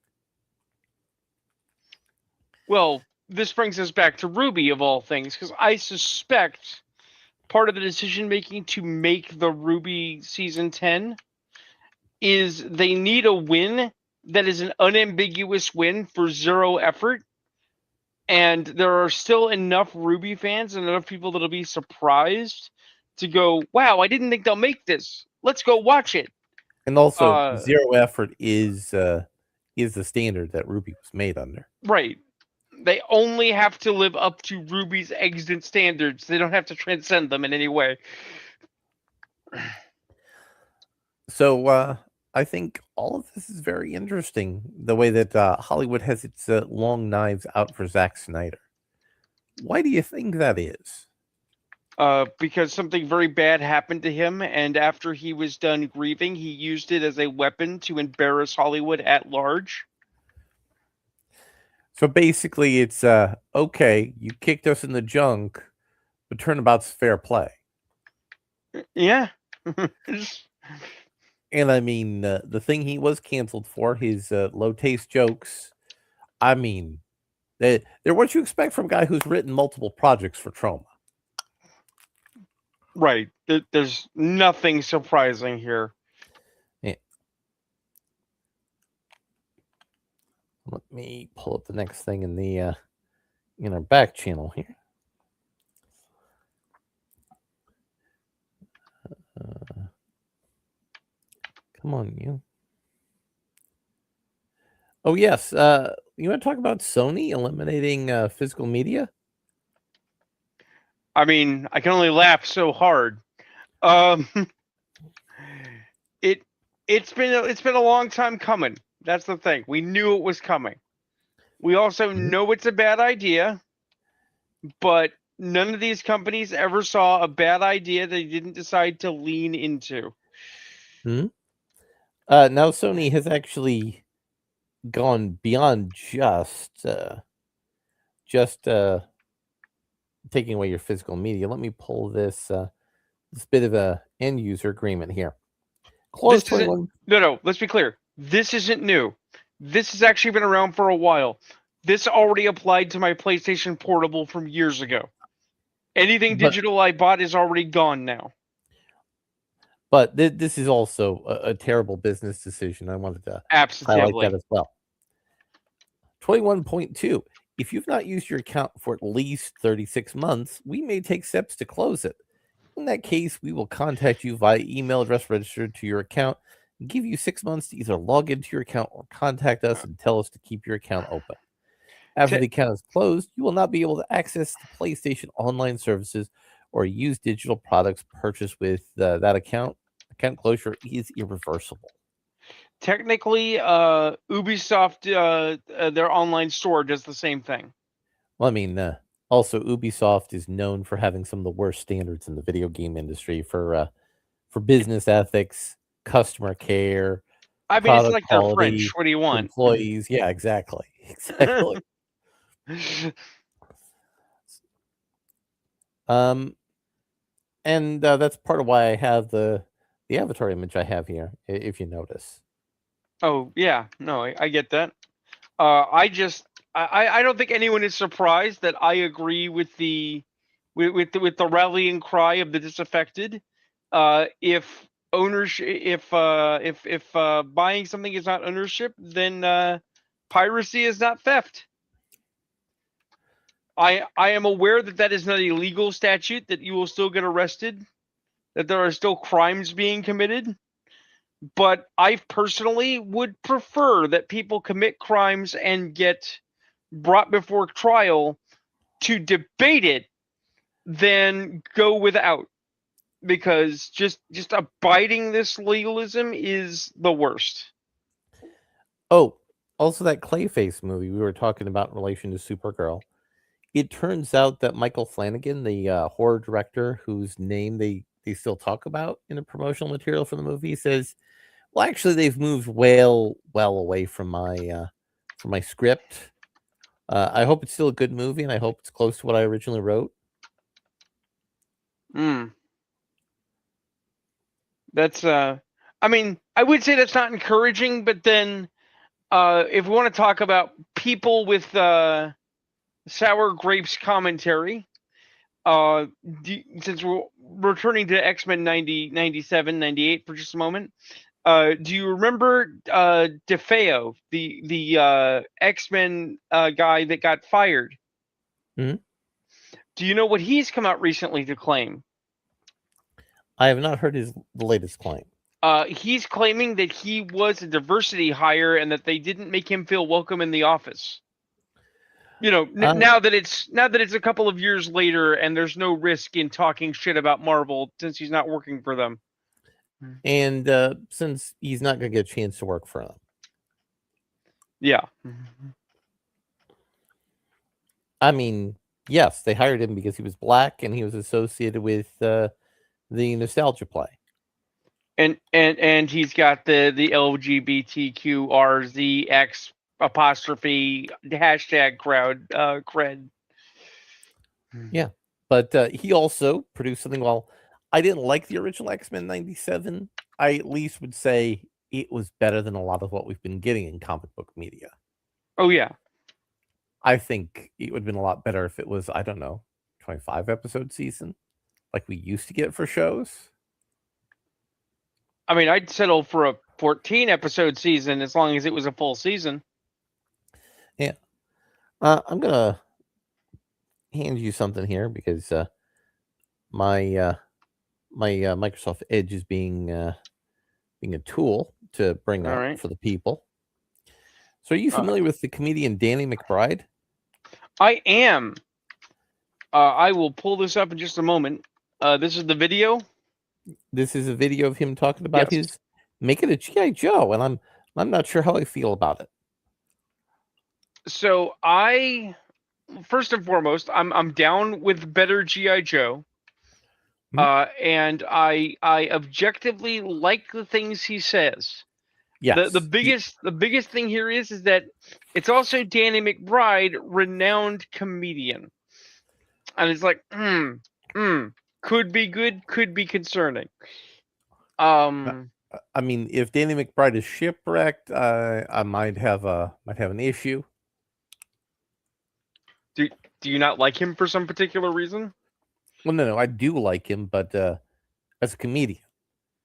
Speaker 2: Well, this brings us back to Ruby of all things, because I suspect part of the decision making to make the Ruby season 10 is they need a win that is an unambiguous win for zero effort. And there are still enough Ruby fans and enough people that'll be surprised to go, wow, I didn't think they'll make this. Let's go watch it.
Speaker 1: And also, zero effort is the standard that Ruby was made under.
Speaker 2: Right. They only have to live up to Ruby's extant standards. They don't have to transcend them in any way.
Speaker 1: So I think all of this is very interesting. The way that Hollywood has its long knives out for Zack Snyder. Why do you think that is?
Speaker 2: Because something very bad happened to him, and after he was done grieving, he used it as a weapon to embarrass Hollywood at large.
Speaker 1: So basically, it's okay. You kicked us in the junk, but turnabout's fair play.
Speaker 2: Yeah.
Speaker 1: And I mean, the thing he was canceled for, his low taste jokes. I mean, they're what you expect from a guy who's written multiple projects for Trauma.
Speaker 2: Right. There's nothing surprising here.
Speaker 1: Yeah. Let me pull up the next thing in the in our back channel here. Come on, you. Oh yes, you want to talk about Sony eliminating physical media?
Speaker 2: I mean, I can only laugh so hard. It's been a long time coming. That's the thing. We knew it was coming. We also know it's a bad idea, but none of these companies ever saw a bad idea they didn't decide to lean into.
Speaker 1: Now Sony has actually gone beyond just taking away your physical media. Let me pull this bit of a end user agreement here. Clause 21.
Speaker 2: No. Let's be clear. This isn't new. This has actually been around for a while. This already applied to my PlayStation Portable from years ago. Anything digital I bought is already gone now.
Speaker 1: But this is also a terrible business decision. I wanted to highlight that as well. 21.2. If you've not used your account for at least 36 months, we may take steps to close it. In that case, we will contact you via email address registered to your account and give you 6 months to either log into your account or contact us and tell us to keep your account open. After the account is closed, you will not be able to access the PlayStation online services or use digital products purchased with that account. Account closure is irreversible.
Speaker 2: Technically, Ubisoft, their online store does the same thing.
Speaker 1: Well, I mean, also Ubisoft is known for having some of the worst standards in the video game industry for business ethics, customer care.
Speaker 2: I mean, it's like they're French. What do you want?
Speaker 1: Employees. Yeah, exactly. Exactly. And that's part of why I have the avatar image I have here, if you notice.
Speaker 2: Oh yeah, no, I get that. I don't think anyone is surprised that I agree with the rallying cry of the disaffected. If ownership, if buying something is not ownership, then piracy is not theft. I am aware that is not a legal statute, that you will still get arrested, that there are still crimes being committed. but I personally would prefer that people commit crimes and get brought before trial to debate it than go without, because just abiding this legalism is the worst.
Speaker 1: Oh, also that Clayface movie we were talking about in relation to Supergirl. It turns out that Michael Flanagan, the horror director whose name they still talk about in the promotional material for the movie, says, well, actually, they've moved well away from my script. I hope it's still a good movie, and I hope it's close to what I originally wrote.
Speaker 2: That's I mean, I would say that's not encouraging, but then if we want to talk about people with sour grapes commentary, since we're returning to X-Men 97, 98 for just a moment, do you remember DeFeo, the X-Men guy that got fired?
Speaker 1: Mm-hmm.
Speaker 2: Do you know what he's come out recently to claim?
Speaker 1: I have not heard the latest claim.
Speaker 2: He's claiming that he was a diversity hire and that they didn't make him feel welcome in the office. You know, now that it's a couple of years later and there's no risk in talking shit about Marvel since he's not working for them.
Speaker 1: And since he's not going to get a chance to work for them.
Speaker 2: Yeah.
Speaker 1: I mean, yes, they hired him because he was black and he was associated with the nostalgia play.
Speaker 2: And he's got the LGBTQRZX apostrophe hashtag crowd cred.
Speaker 1: Yeah, but he also produced something. While I didn't like the original X-Men 97, I at least would say it was better than a lot of what we've been getting in comic book media.
Speaker 2: Oh yeah,
Speaker 1: I think it would have been a lot better if it was, I don't know, 25 episode season like we used to get for shows.
Speaker 2: I mean, I'd settle for a 14 episode season as long as it was a full season.
Speaker 1: Yeah. I'm going to hand you something here because my Microsoft Edge is being a tool to bring up
Speaker 2: right.
Speaker 1: for the people. So are you familiar with the comedian Danny McBride?
Speaker 2: I am. I will pull this up in just a moment. This is the video.
Speaker 1: This is a video of him talking about his making a G.I. Joe, and I'm not sure how I feel about it.
Speaker 2: So first and foremost, I'm down with better G.I. Joe. And I objectively like the things he says.
Speaker 1: Yes.
Speaker 2: The biggest thing here is that it's also Danny McBride, renowned comedian. And it's like, could be good, could be concerning.
Speaker 1: I mean, if Danny McBride is shipwrecked, I might have an issue.
Speaker 2: Do you not like him for some particular reason?
Speaker 1: Well, no, I do like him, but as a comedian.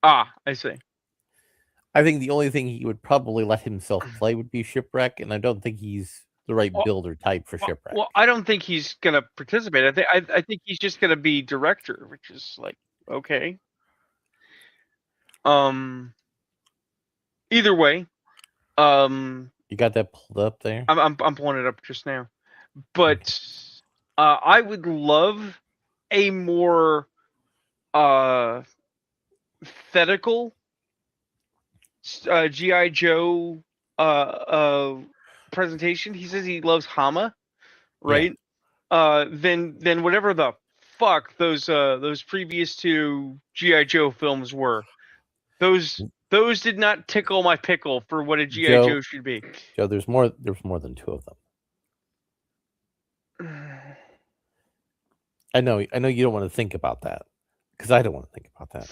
Speaker 2: I see.
Speaker 1: I think the only thing he would probably let himself play would be shipwreck, and I don't think he's the right build or type for shipwreck.
Speaker 2: Well, I don't think he's gonna participate. I think he's just gonna be director, which is like okay. Either way,
Speaker 1: you got that pulled up there?
Speaker 2: I'm pulling it up just now, but I would love a more thetical G.I. Joe presentation. He says he loves Hama, right? Yeah. Then whatever the fuck those previous two G.I. Joe films were, those did not tickle my pickle for what a G.I. Joe should be.
Speaker 1: Joe, there's more than two of them. I know you don't want to think about that because I don't want to think about that.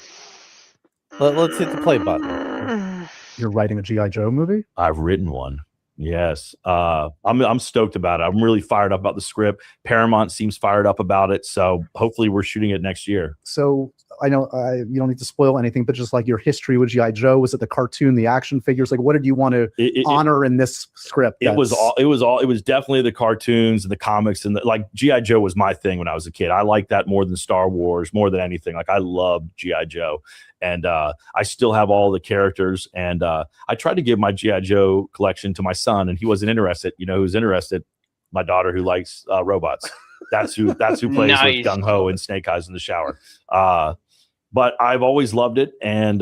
Speaker 1: Let's hit the play button.
Speaker 6: You're writing a G.I. Joe movie?
Speaker 7: I've written one. Yes. I'm stoked about it. I'm really fired up about the script. Paramount seems fired up about it. So hopefully we're shooting it next year.
Speaker 6: So I know you don't need to spoil anything, but just like your history with G.I. Joe, was it the cartoon, the action figures? Like, what did you want to honor in this script?
Speaker 7: It was definitely the cartoons and the comics and like G.I. Joe was my thing when I was a kid. I liked that more than Star Wars, more than anything. Like I loved G.I. Joe. And I still have all the characters. And I tried to give my G.I. Joe collection to my son, and he wasn't interested. You know who's interested? My daughter, who likes robots. That's who plays with
Speaker 2: Nice.
Speaker 7: Gung Ho and Snake Eyes in the shower. But I've always loved it. And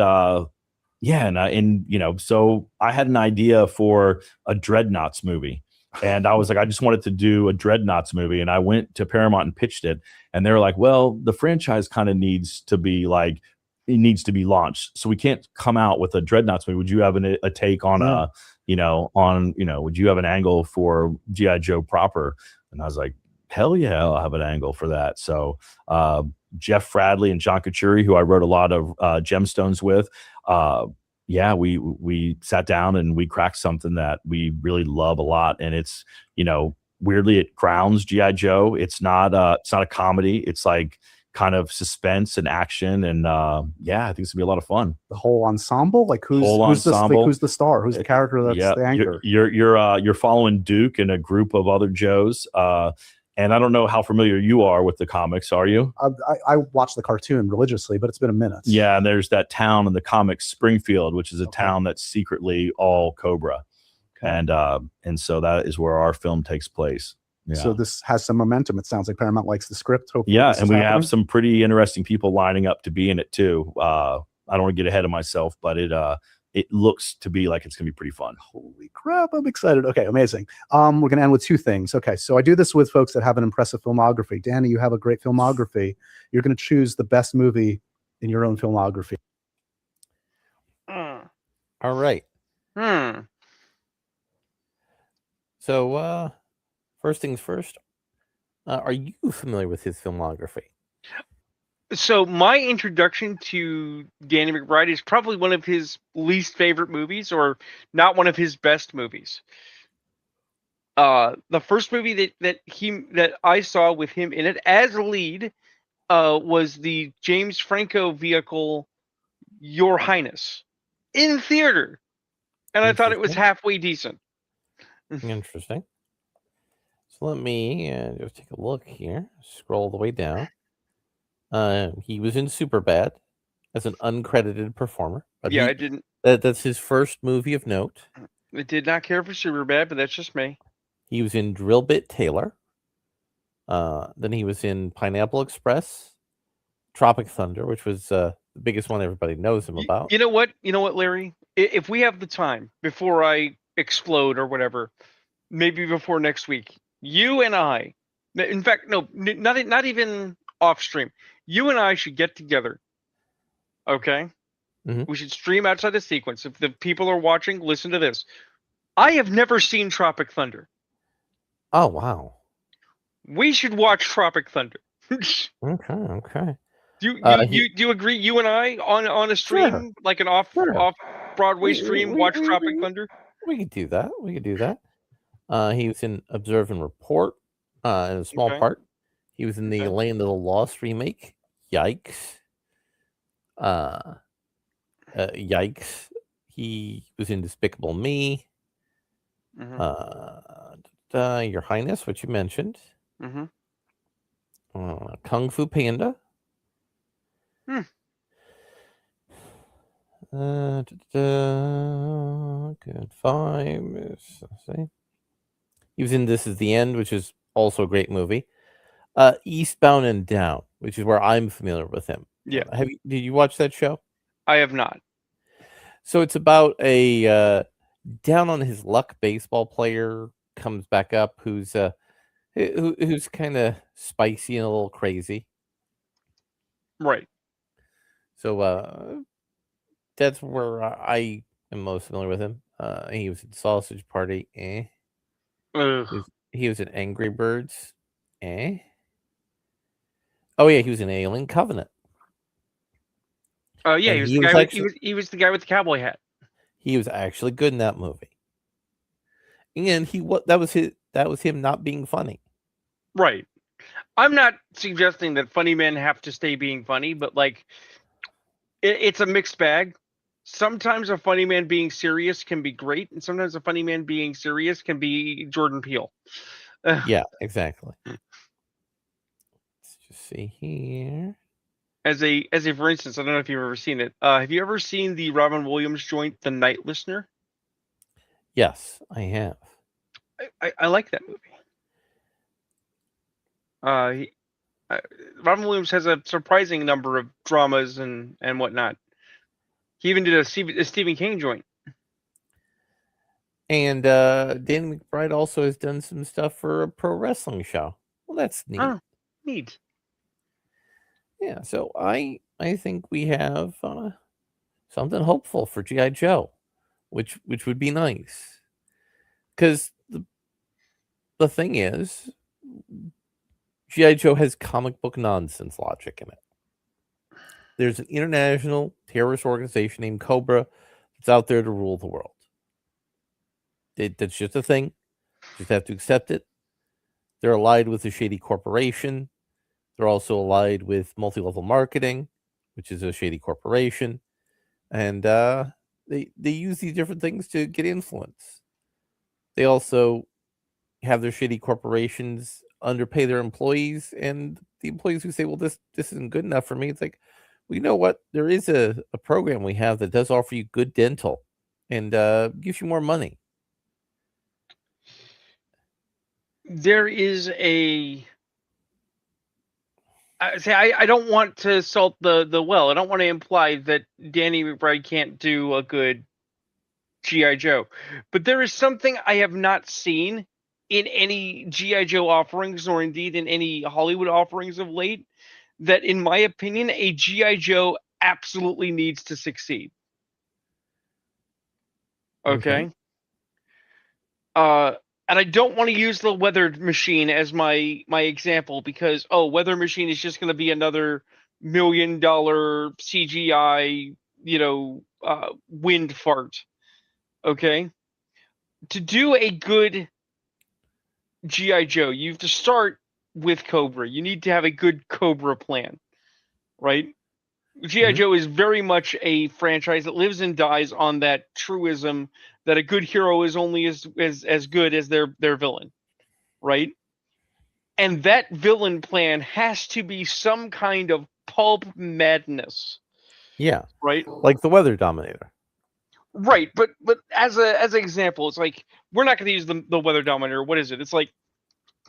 Speaker 7: yeah, and you know, so I had an idea for a Dreadnoughts movie. And I was like, I just wanted to do a Dreadnoughts movie. And I went to Paramount and pitched it. And they were like, well, the franchise kind of needs to be like, it needs to be launched. So we can't come out with a Dreadnoughts movie. Would you have a take on would you have an angle for G.I. Joe proper? And I was like, hell yeah, I'll have an angle for that. So Jeff Fradley and John Kachuri, who I wrote a lot of Gemstones with, we sat down and we cracked something that we really love a lot. And it's, you know, weirdly it grounds G.I. Joe. It's not a comedy. It's like kind of suspense and action. And I think it's gonna be a lot of fun.
Speaker 6: The whole ensemble, like who's the star? Who's the character that's the anchor?
Speaker 7: You're following Duke and a group of other Joes. And I don't know how familiar you are with the comics. Are you?
Speaker 6: I watch the cartoon religiously, but it's been a minute.
Speaker 7: Yeah, and there's that town in the comics, Springfield, which is a town that's secretly all Cobra. Okay. And so that is where our film takes place. Yeah.
Speaker 6: So this has some momentum. It sounds like Paramount likes the script. Hopefully
Speaker 7: and we have some pretty interesting people lining up to be in it too. I don't want to get ahead of myself, but it looks to be like it's going to be pretty fun.
Speaker 6: Holy crap, I'm excited. Okay, amazing. We're going to end with two things. Okay, so I do this with folks that have an impressive filmography. Danny, you have a great filmography. You're going to choose the best movie in your own filmography.
Speaker 1: All right. So, first things first, are you familiar with his filmography?
Speaker 2: So my introduction to Danny McBride is probably one of his least favorite movies, or not one of his best movies. The first movie that I saw with him in it as a lead was the James Franco vehicle, Your Highness, in theater, and I thought it was halfway decent.
Speaker 1: Interesting. So let me just take a look here. Scroll the way down. He was in Superbad as an uncredited performer. But
Speaker 2: I didn't.
Speaker 1: That's his first movie of note.
Speaker 2: I did not care for Superbad, but that's just me.
Speaker 1: He was in Drill Bit Taylor. Then he was in Pineapple Express, Tropic Thunder, which was the biggest one everybody knows him about.
Speaker 2: You know what, Larry? If we have the time before I explode or whatever, maybe before next week, you and I, in fact, no, not even off stream. You and I should get together. Okay?
Speaker 1: Mm-hmm.
Speaker 2: We should stream outside the sequence. If the people are watching, listen to this. I have never seen Tropic Thunder.
Speaker 1: Oh, wow.
Speaker 2: We should watch Tropic Thunder.
Speaker 1: Okay.
Speaker 2: Do you agree? You and I on a stream,
Speaker 1: sure.
Speaker 2: like an off Broadway stream, watch Tropic Thunder?
Speaker 1: We could do that. He was in Observe and Report in a small part. He was in the Land of the Lost remake. Yikes. Yikes. He was in Despicable Me.
Speaker 2: Mm-hmm.
Speaker 1: Your Highness, which you mentioned.
Speaker 2: Mm-hmm.
Speaker 1: Kung Fu Panda. Good 5. Let's see. He was in This Is the End, which is also a great movie. Eastbound and Down, which is where I'm familiar with him.
Speaker 2: Yeah.
Speaker 1: Did you watch that show?
Speaker 2: I have not.
Speaker 1: So it's about a down on his luck baseball player comes back up who's kind of spicy and a little crazy.
Speaker 2: Right.
Speaker 1: So that's where I am most familiar with him. He was in Sausage Party. He was in Angry Birds. Oh yeah, he was in Alien Covenant.
Speaker 2: Oh yeah,
Speaker 1: And
Speaker 2: he was the guy with the cowboy hat.
Speaker 1: He was actually good in that movie. And that was him not being funny.
Speaker 2: Right. I'm not suggesting that funny men have to stay being funny, but like it's a mixed bag. Sometimes a funny man being serious can be great, and sometimes a funny man being serious can be Jordan Peele.
Speaker 1: Yeah, exactly. Let's just see here.
Speaker 2: As a for instance, I don't know if you've ever seen it. Have you ever seen the Robin Williams joint, The Night Listener?
Speaker 1: Yes, I have.
Speaker 2: I like that movie. He, Robin Williams has a surprising number of dramas and whatnot. He even did a Stephen King joint.
Speaker 1: And Danny McBride also has done some stuff for a pro wrestling show. Well, that's neat.
Speaker 2: Oh, neat.
Speaker 1: Yeah, so I think we have something hopeful for GI Joe, which would be nice. Because the thing is, GI Joe has comic book nonsense logic in it. There's an international terrorist organization named Cobra that's out there to rule the world. That's just a thing. Just have to accept it. They're allied with a shady corporation. They're also allied with multi-level marketing, which is a shady corporation. And they use these different things to get influence. They also have their shady corporations underpay their employees, and the employees who say, well, this isn't good enough for me, it's like, well, you know what? There is a program we have that does offer you good dental and gives you more money.
Speaker 2: There is I don't want to salt the well. I don't want to imply that Danny McBride can't do a good G.I. Joe. But there is something I have not seen in any G.I. Joe offerings, or indeed in any Hollywood offerings of late, that, in my opinion, a G.I. Joe absolutely needs to succeed. Okay? And I don't want to use the Weather Machine as my example, because Weather Machine is just going to be another $1 million CGI, wind fart. Okay, to do a good GI Joe, you have to start with Cobra. You need to have a good Cobra plan, right? GI Joe is very much a franchise that lives and dies on that truism that a good hero is only as good as their villain, right? And that villain plan has to be some kind of pulp madness.
Speaker 1: Yeah.
Speaker 2: Right?
Speaker 1: Like the Weather Dominator.
Speaker 2: Right, but as an example, it's like, we're not going to use the Weather Dominator. What is it? It's like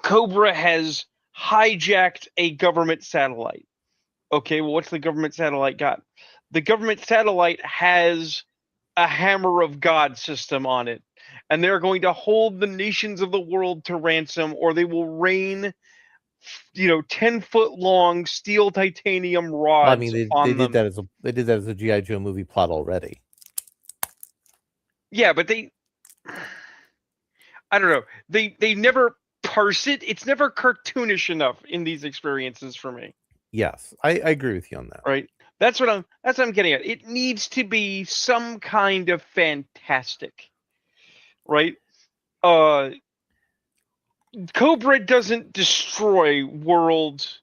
Speaker 2: Cobra has hijacked a government satellite. Okay, well, what's the government satellite got? The government satellite has a Hammer of God system on it, and they're going to hold the nations of the world to ransom, or they will rain 10-foot long steel titanium rods
Speaker 1: I mean,
Speaker 2: on
Speaker 1: they did
Speaker 2: them.
Speaker 1: that as a GI Joe movie plot already.
Speaker 2: Yeah, but I don't know. They never parse it. It's never cartoonish enough in these experiences for me.
Speaker 1: Yes, I agree with you on that.
Speaker 2: Right? That's what I'm getting at. It needs to be some kind of fantastic. Right? Cobra doesn't destroy world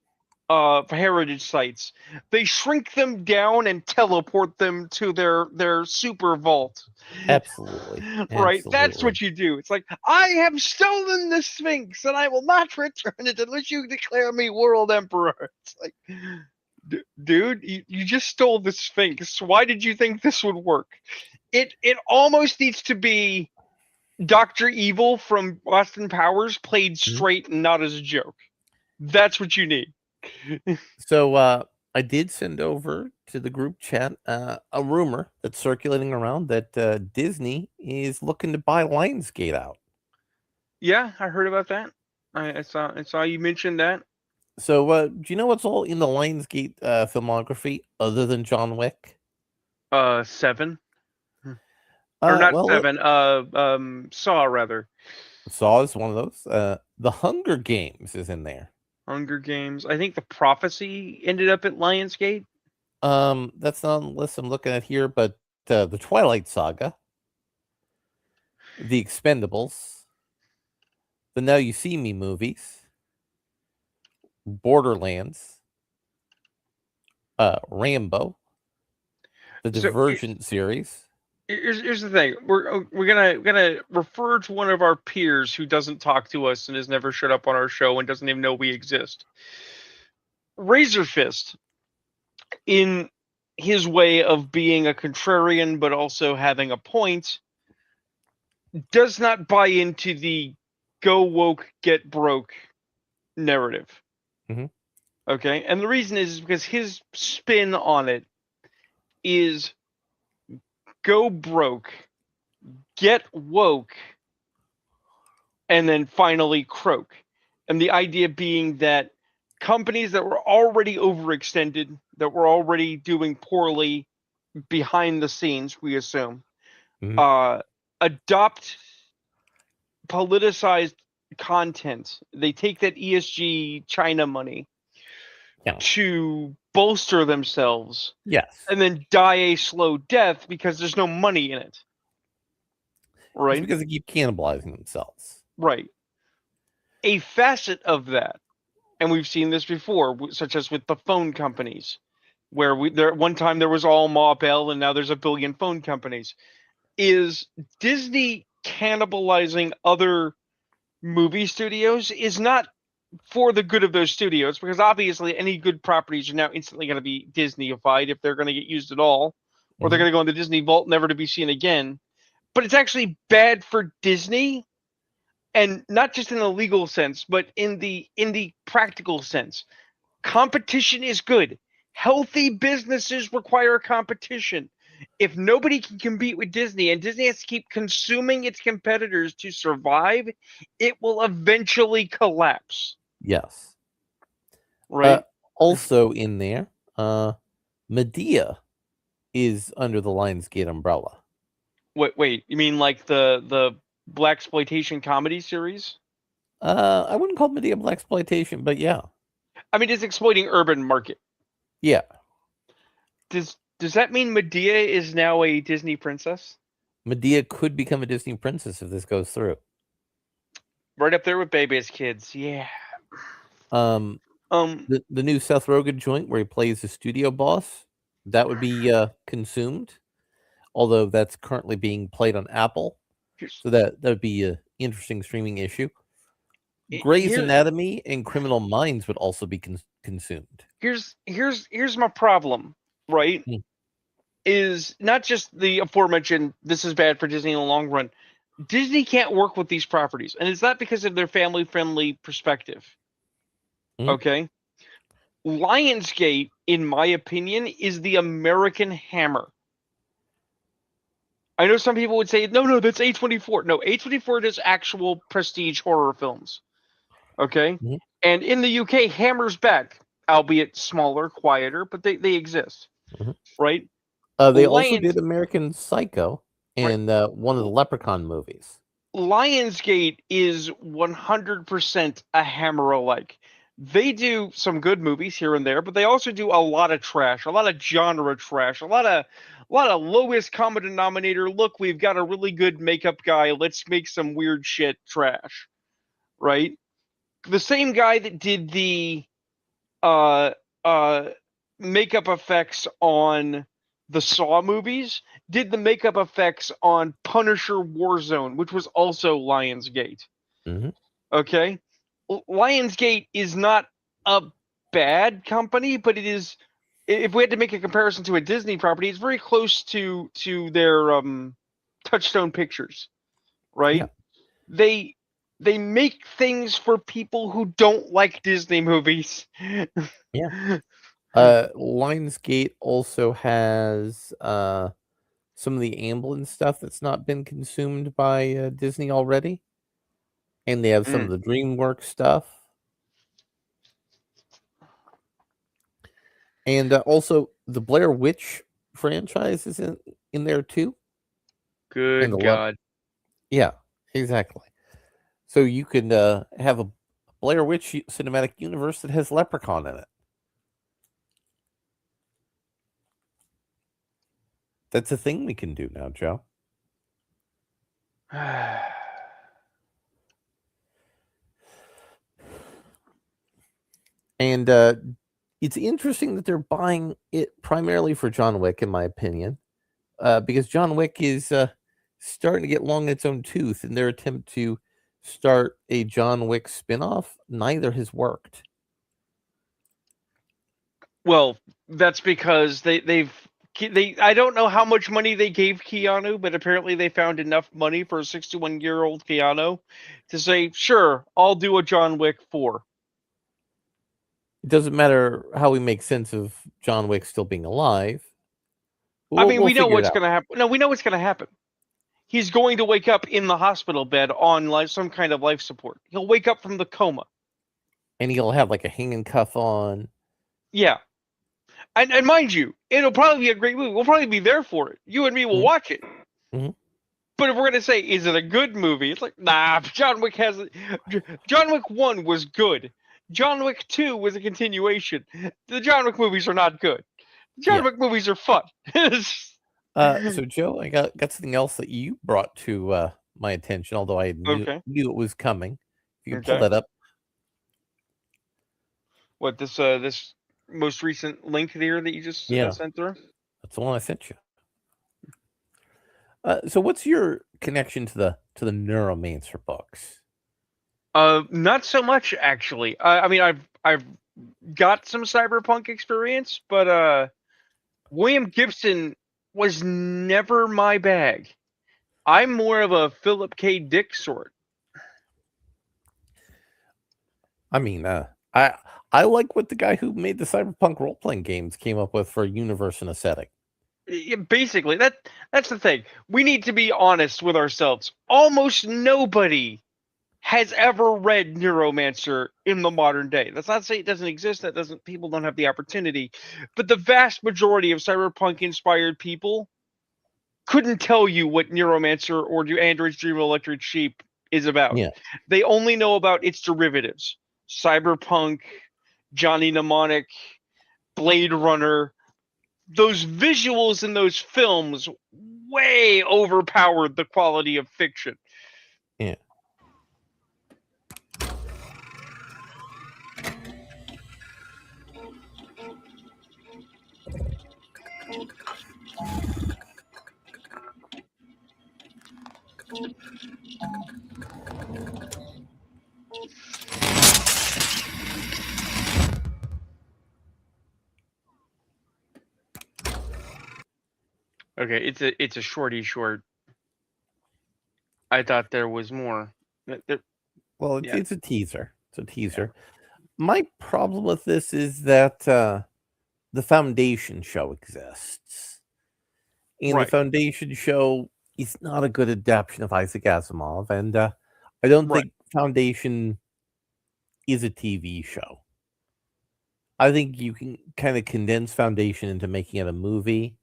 Speaker 2: heritage sites. They shrink them down and teleport them to their super vault.
Speaker 1: Absolutely.
Speaker 2: Right? That's what you do. It's like, I have stolen the Sphinx and I will not return it unless you declare me world emperor. It's like, dude, you just stole the Sphinx. Why did you think this would work? It almost needs to be Dr. Evil from Austin Powers played straight and not as a joke. That's what you need.
Speaker 1: So I did send over to the group chat a rumor that's circulating around that Disney is looking to buy Lionsgate out.
Speaker 2: Yeah, I heard about that. I saw you mention that.
Speaker 1: So do you know what's all in the Lionsgate filmography other than John Wick?
Speaker 2: 7. Or not
Speaker 1: well,
Speaker 2: 7. Saw, rather.
Speaker 1: Saw is one of those. The Hunger Games is in there.
Speaker 2: Hunger Games. I think The Prophecy ended up at Lionsgate.
Speaker 1: That's not on the list I'm looking at here, but the Twilight Saga, The Expendables, the Now You See Me movies, Borderlands, Rambo, the Divergent series.
Speaker 2: Here's the thing. We're gonna refer to one of our peers who doesn't talk to us and has never showed up on our show and doesn't even know we exist. Razor Fist in his way of being a contrarian but also having a point, does not buy into the go woke, get broke narrative.
Speaker 1: Mhm.
Speaker 2: Okay? And the reason is because his spin on it is go broke, get woke, and then finally croak. And the idea being that companies that were already overextended, that were already doing poorly behind the scenes, we assume, adopt politicized content. They take that ESG China money
Speaker 1: Yeah.
Speaker 2: to bolster themselves
Speaker 1: Yes.
Speaker 2: and then die a slow death because there's no money in it.
Speaker 1: It's
Speaker 2: Right?
Speaker 1: because they keep cannibalizing themselves.
Speaker 2: Right. A facet of that, and we've seen this before, such as with the phone companies, where there one time there was all Ma Bell and now there's a billion phone companies, is Disney cannibalizing other movie studios is not for the good of those studios, because obviously any good properties are now instantly going to be Disneyified if they're going to get used at all, or they're
Speaker 1: Mhm.
Speaker 2: going to go in the Disney vault never to be seen again. But it's actually bad for Disney, and not just in the legal sense, but in the practical sense. Competition is good. Healthy businesses require competition. If nobody can compete with Disney and Disney has to keep consuming its competitors to survive, it will eventually collapse.
Speaker 1: Yes.
Speaker 2: Right?
Speaker 1: Also in there, Medea is under the Lionsgate umbrella.
Speaker 2: Wait, you mean like the black exploitation comedy series?
Speaker 1: I wouldn't call Medea blaxploitation, but yeah.
Speaker 2: I mean, it's exploiting urban market.
Speaker 1: Yeah.
Speaker 2: Does that mean Medea is now a Disney princess?
Speaker 1: Medea could become a Disney princess if this goes through.
Speaker 2: Right up there with Baby's Kids. Yeah.
Speaker 1: The new Seth Rogen joint where he plays the studio boss, that would be consumed, although that's currently being played on Apple, so that would be an interesting streaming issue. Grey's Anatomy and Criminal Minds would also be consumed.
Speaker 2: Here's my problem, right? Is not just the aforementioned this is bad for Disney in the long run. Disney can't work with these properties, and it's not because of their family-friendly perspective. Okay? Lionsgate, in my opinion, is the American Hammer. I know some people would say, no, that's A24. No, A24 does actual prestige horror films. Okay? And in the UK, Hammer's back, albeit smaller, quieter, but they exist. Right?
Speaker 1: They also did American Psycho and one of the Leprechaun movies.
Speaker 2: Lionsgate is 100% a Hammer-alike. They do some good movies here and there, but they also do a lot of trash, a lot of genre trash, a lot of lowest common denominator. Look, we've got a really good makeup guy. Let's make some weird shit trash, right? The same guy that did the makeup effects on the Saw movies did the makeup effects on Punisher Warzone, which was also Lionsgate. Okay? Lionsgate is not a bad company, but it is, if we had to make a comparison to a Disney property, it's very close to their Touchstone Pictures, right? Yeah. They make things for people who don't like Disney movies.
Speaker 1: Yeah. Lionsgate also has some of the Amblin stuff that's not been consumed by Disney already. And they have some of the DreamWorks stuff. And also the Blair Witch franchise is in there too.
Speaker 2: Good God.
Speaker 1: Yeah, exactly. So you can have a Blair Witch cinematic universe that has Leprechaun in it. That's a thing we can do now, Joe. And it's interesting that they're buying it primarily for John Wick, in my opinion, because John Wick is starting to get long in its own tooth, and their attempt to start a John Wick spinoff, neither has worked.
Speaker 2: Well, that's because I don't know how much money they gave Keanu, but apparently they found enough money for a 61-year-old Keanu to say, sure, I'll do a John Wick 4.
Speaker 1: It doesn't matter how we make sense of John Wick still being alive.
Speaker 2: I mean,
Speaker 1: We'll
Speaker 2: we know
Speaker 1: figure it
Speaker 2: what's
Speaker 1: out.
Speaker 2: going to happen. No, we know what's going to happen. He's going to wake up in the hospital bed on some kind of life support. He'll wake up from the coma.
Speaker 1: And he'll have like a hanging cuff on.
Speaker 2: Yeah. And mind you, it'll probably be a great movie. We'll probably be there for it. You and me will watch it.
Speaker 1: Mhm.
Speaker 2: But if we're gonna say, is it a good movie? It's like, nah. John Wick 1 was good. John Wick 2 was a continuation. The John Wick movies are not good. John
Speaker 1: Yeah.
Speaker 2: Wick movies are fun.
Speaker 1: So Joe, I got something else that you brought to my attention, although I
Speaker 2: Okay.
Speaker 1: knew it was coming. If you could pull
Speaker 2: Okay.
Speaker 1: that up.
Speaker 2: What this most recent link there that you just
Speaker 1: Yeah.
Speaker 2: sent through?
Speaker 1: That's the one I sent you. So what's your connection to the Neuromancer books?
Speaker 2: Not so much actually. I mean, I've got some cyberpunk experience, but William Gibson was never my bag. I'm more of a Philip K. Dick sort.
Speaker 1: I mean, I like what the guy who made the cyberpunk role playing games came up with for a universe and a setting.
Speaker 2: Yeah, basically, that's the thing. We need to be honest with ourselves. Almost nobody has ever read Neuromancer in the modern day. That's not to say it doesn't exist. People don't have the opportunity, but the vast majority of cyberpunk inspired people couldn't tell you what Neuromancer or Android's Dream of Electric Sheep is about.
Speaker 1: Yeah.
Speaker 2: They only know about its derivatives. Cyberpunk, Johnny Mnemonic, Blade Runner. Those visuals in those films way overpowered the quality of fiction.
Speaker 1: Yeah.
Speaker 2: Okay, it's a shorty short. I thought there was more.
Speaker 1: Well,
Speaker 2: Yeah.
Speaker 1: it's a teaser. It's a teaser. My problem with this is that the Foundation show exists. And
Speaker 2: Right.
Speaker 1: the Foundation show is not a good adaptation of Isaac Asimov. And I don't
Speaker 2: Right.
Speaker 1: think Foundation is a TV show. I think you can kind of condense Foundation into making it a movie,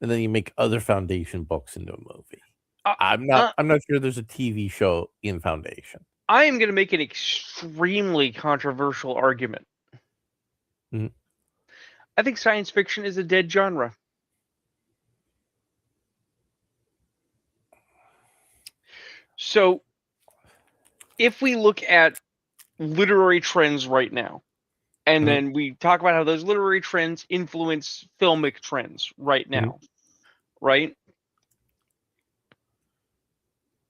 Speaker 1: and then you make other Foundation books into a movie. I'm not sure there's a TV show in Foundation.
Speaker 2: I am going to make an extremely controversial argument.
Speaker 1: Mhm.
Speaker 2: I think science fiction is a dead genre. So, if we look at literary trends right now, and
Speaker 1: Mhm.
Speaker 2: then we talk about how those literary trends influence filmic trends right now, right?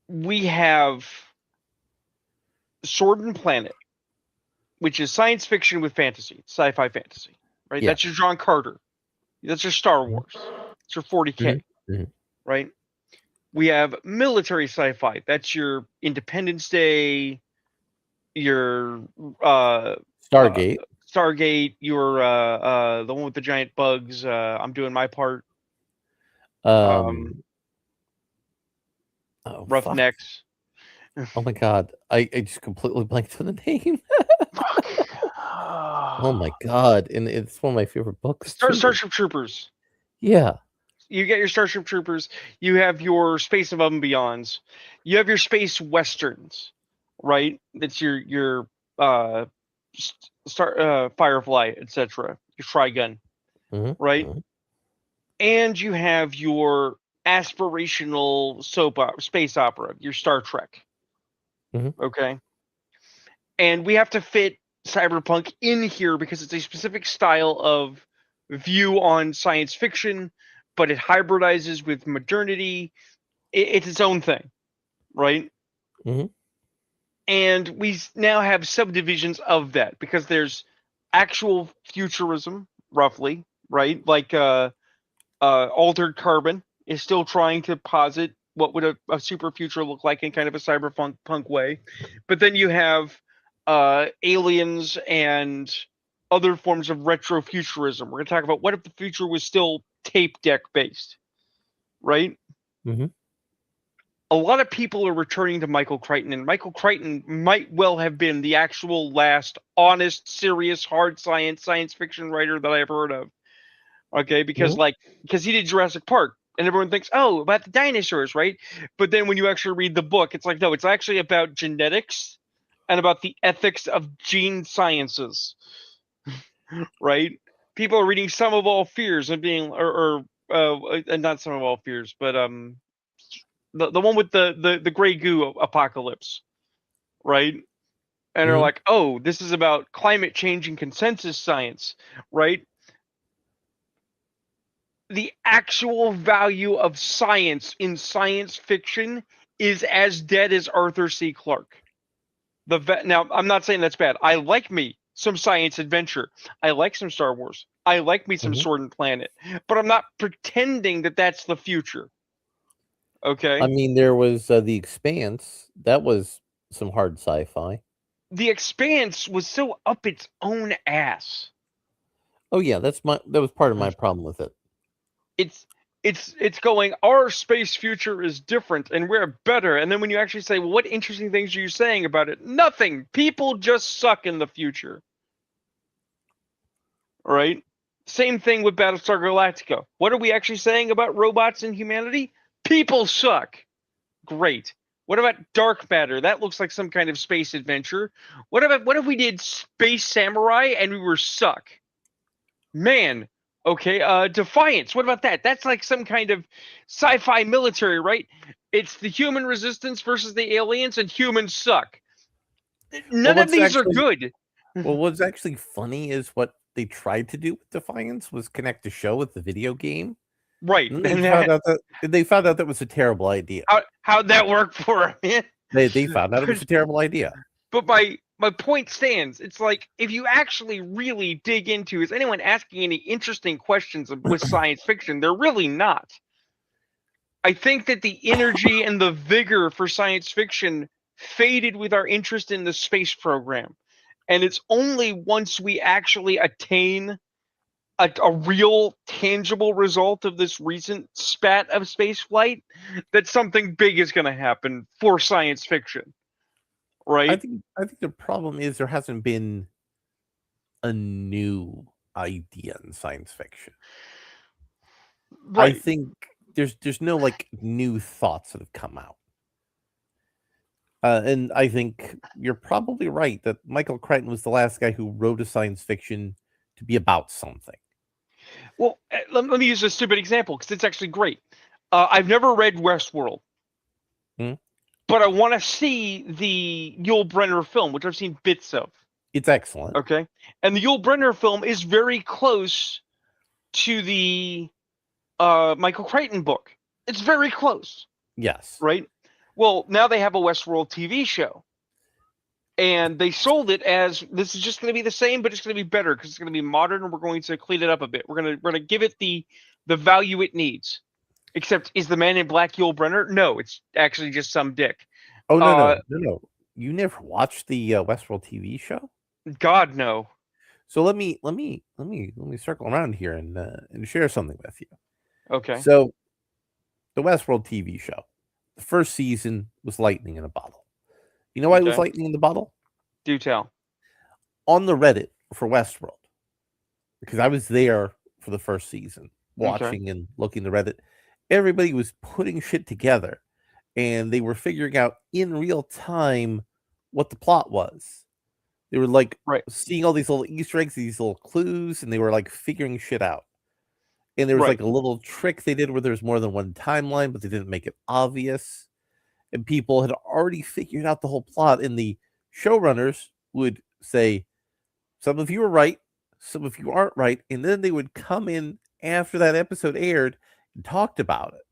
Speaker 2: We have Sword and Planet, which is science fiction with fantasy, sci-fi fantasy, right?
Speaker 1: Yeah.
Speaker 2: That's your John Carter. That's your Star Wars. It's your 40K, right? We have military sci-fi. That's your Independence Day, your
Speaker 1: Stargate.
Speaker 2: Stargate, your the one with the giant bugs. I'm doing my part.
Speaker 1: Oh, fuck.
Speaker 2: Roughnecks.
Speaker 1: Oh my god. I just completely blanked on the name. Oh my god. And it's one of my favorite books. too.
Speaker 2: Starship Troopers.
Speaker 1: Yeah.
Speaker 2: You get your Starship Troopers. You have your Space Above and Beyonds. You have your space westerns, right? That's your Firefly, etc. Your Trigun,
Speaker 1: Mhm,
Speaker 2: right?
Speaker 1: mhm.
Speaker 2: And you have your aspirational space opera, your Star Trek.
Speaker 1: Mhm.
Speaker 2: Okay. And we have to fit cyberpunk in here because it's a specific style of view on science fiction, but it hybridizes with modernity. It's its own thing, right?
Speaker 1: Mhm.
Speaker 2: And we now have subdivisions of that because there's actual futurism, roughly, right? Like Altered Carbon is still trying to posit what would a super future look like in kind of a cyberpunk punk way. But then you have aliens and other forms of retrofuturism. We're going to talk about what if the future was still tape deck based, right?
Speaker 1: Mhm.
Speaker 2: A lot of people are returning to Michael Crichton, and Michael Crichton might well have been the actual last honest, serious, hard science fiction writer that I've heard of. Okay, because because he did Jurassic Park, and everyone thinks, oh, about the dinosaurs, right? But then when you actually read the book, it's like, no, it's actually about genetics and about the ethics of gene sciences, right? People are reading Some of All Fears and being, or not Some of All Fears, but the one with the gray goo apocalypse, right? And they're
Speaker 1: Mhm.
Speaker 2: like, oh, this is about climate change and consensus science, right? The actual value of science in science fiction is as dead as Arthur C. Clarke. Now, I'm not saying that's bad. I like me some science adventure. I like some Star Wars. I like me some
Speaker 1: Mhm.
Speaker 2: Sword and Planet. But I'm not pretending that that's the future. Okay?
Speaker 1: I mean, there was The Expanse. That was some hard sci-fi.
Speaker 2: The Expanse was so up its own ass.
Speaker 1: Oh yeah, that was part of my problem with it.
Speaker 2: It's going, our space future is different and we're better. And then when you actually say, well, what interesting things are you saying about it? Nothing. People just suck in the future. Right? Same thing with Battlestar Galactica. What are we actually saying about robots and humanity? People suck. Great. What about Dark Matter? That looks like some kind of space adventure. What if we did Space Samurai and we were suck? Man, okay. Defiance. What about that? That's like some kind of sci-fi military, right? It's the human resistance versus the aliens, and humans suck. None of
Speaker 1: what's
Speaker 2: these are
Speaker 1: actually
Speaker 2: good.
Speaker 1: well, what's actually funny is what they tried to do with Defiance was connect the show with the video game.
Speaker 2: Right.
Speaker 1: And they
Speaker 2: And
Speaker 1: found out that was a terrible idea.
Speaker 2: how'd that work for him?
Speaker 1: They found out it was a terrible idea.
Speaker 2: But my point stands. It's like, if you actually really dig into, is anyone asking any interesting questions with science fiction? They're really not. I think that the energy and the vigor for science fiction faded with our interest in the space program. And it's only once we actually attain a real tangible result of this recent spat of space flight that something big is going to happen for science fiction. Right?
Speaker 1: I think the problem is there hasn't been a new idea in science fiction.
Speaker 2: Right.
Speaker 1: I think there's no like new thoughts that have come out. And I think you're probably right that Michael Crichton was the last guy who wrote a science fiction to be about something.
Speaker 2: Well, let me use a stupid example because it's actually great. I've never read Westworld, but I want to see the Yul Brynner film, which I've seen bits of.
Speaker 1: It's excellent.
Speaker 2: Okay, and the Yul Brynner film is very close to the Michael Crichton book. It's very close.
Speaker 1: Yes.
Speaker 2: Right? Well, now they have a Westworld TV show. And they sold it as, this is just going to be the same, but it's going to be better because it's going to be modern and we're going to clean it up a bit. We're going to give it the value it needs. Except, is the Man in Black Yul Brynner? No, it's actually just some dick.
Speaker 1: Oh no. You never watched the Westworld TV show?
Speaker 2: God no.
Speaker 1: So let me circle around here and share something with you.
Speaker 2: Okay.
Speaker 1: So the Westworld TV show, the first season was lightning in a bottle. You know why it was lightning in the bottle?
Speaker 2: Do tell.
Speaker 1: On the Reddit for Westworld, because I was there for the first season, watching and looking at the Reddit, everybody was putting shit together, and they were figuring out in real time what the plot was. They were like seeing all these little Easter eggs, these little clues, and they were like figuring shit out. And there was like a little trick they did where there's more than one timeline, but they didn't make it obvious. And people had already figured out the whole plot, and the showrunners would say, some of you are right, some of you aren't right, and then they would come in after that episode aired and talked about it.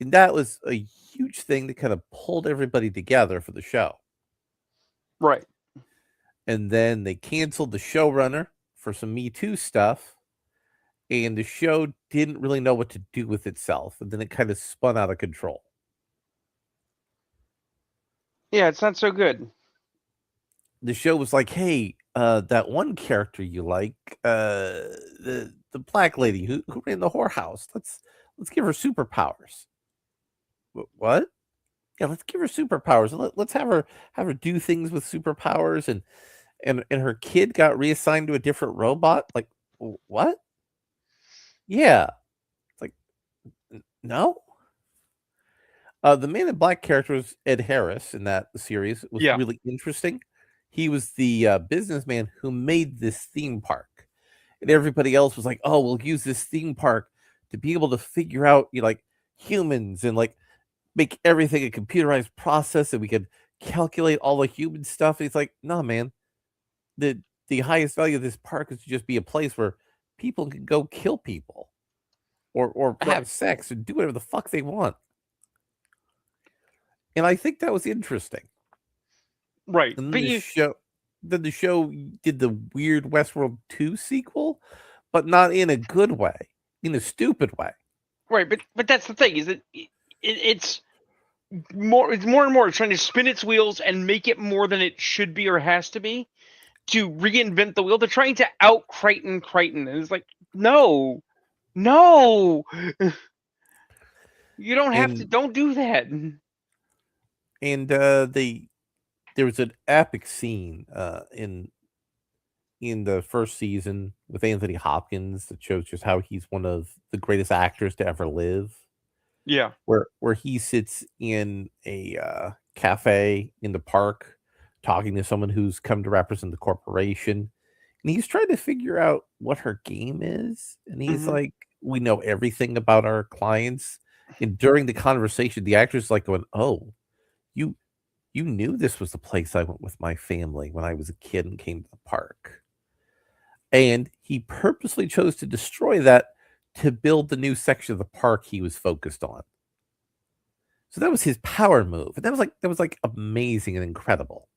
Speaker 1: And that was a huge thing that kind of pulled everybody together for the show.
Speaker 2: Right.
Speaker 1: and then they canceled the showrunner for some Me Too stuff, and the show didn't really know what to do with itself, and then it kind of spun out of control.
Speaker 2: Yeah, it's not so good.
Speaker 1: The show was like, "Hey, that one character you like, the black lady who ran the whorehouse. Let's give her superpowers." What? Yeah, let's give her superpowers. Let's have her do things with superpowers, and her kid got reassigned to a different robot. Like, what? Yeah, it's like no. The Man in Black character was Ed Harris in that series. It was
Speaker 2: Yeah.
Speaker 1: really interesting. He was the businessman who made this theme park, and everybody else was like, "Oh, we'll use this theme park to be able to figure out, like humans and like make everything a computerized process, and we could calculate all the human stuff." And he's like, "No, man. The highest value of this park is to just be a place where people can go kill people, or have
Speaker 2: Right.
Speaker 1: sex and do whatever the fuck they want." And I think that was interesting.
Speaker 2: Right.
Speaker 1: And
Speaker 2: But
Speaker 1: then the show did the weird Westworld 2 sequel, but not in a good way, in a stupid way.
Speaker 2: right, but that's the thing, is that it's more and more trying to spin its wheels and make it more than it should be or has to be, to reinvent the wheel. They're trying to out Crichton, and it's like, no. You don't have to.
Speaker 1: And
Speaker 2: Don't do that.
Speaker 1: and there was an epic scene in the first season with Anthony Hopkins that shows just how he's one of the greatest actors to ever live.
Speaker 2: Yeah.
Speaker 1: Where he sits in a cafe in the park talking to someone who's come to represent the corporation, and he's trying to figure out what her game is, and he's
Speaker 2: Mhm.
Speaker 1: like, "We know everything about our clients." And during the conversation, the actor's like going, "Oh, you you knew this was the place I went with my family when I was a kid and came to the park." And he purposely chose to destroy that to build the new section of the park he was focused on. So that was his power move, and that was like amazing and incredible.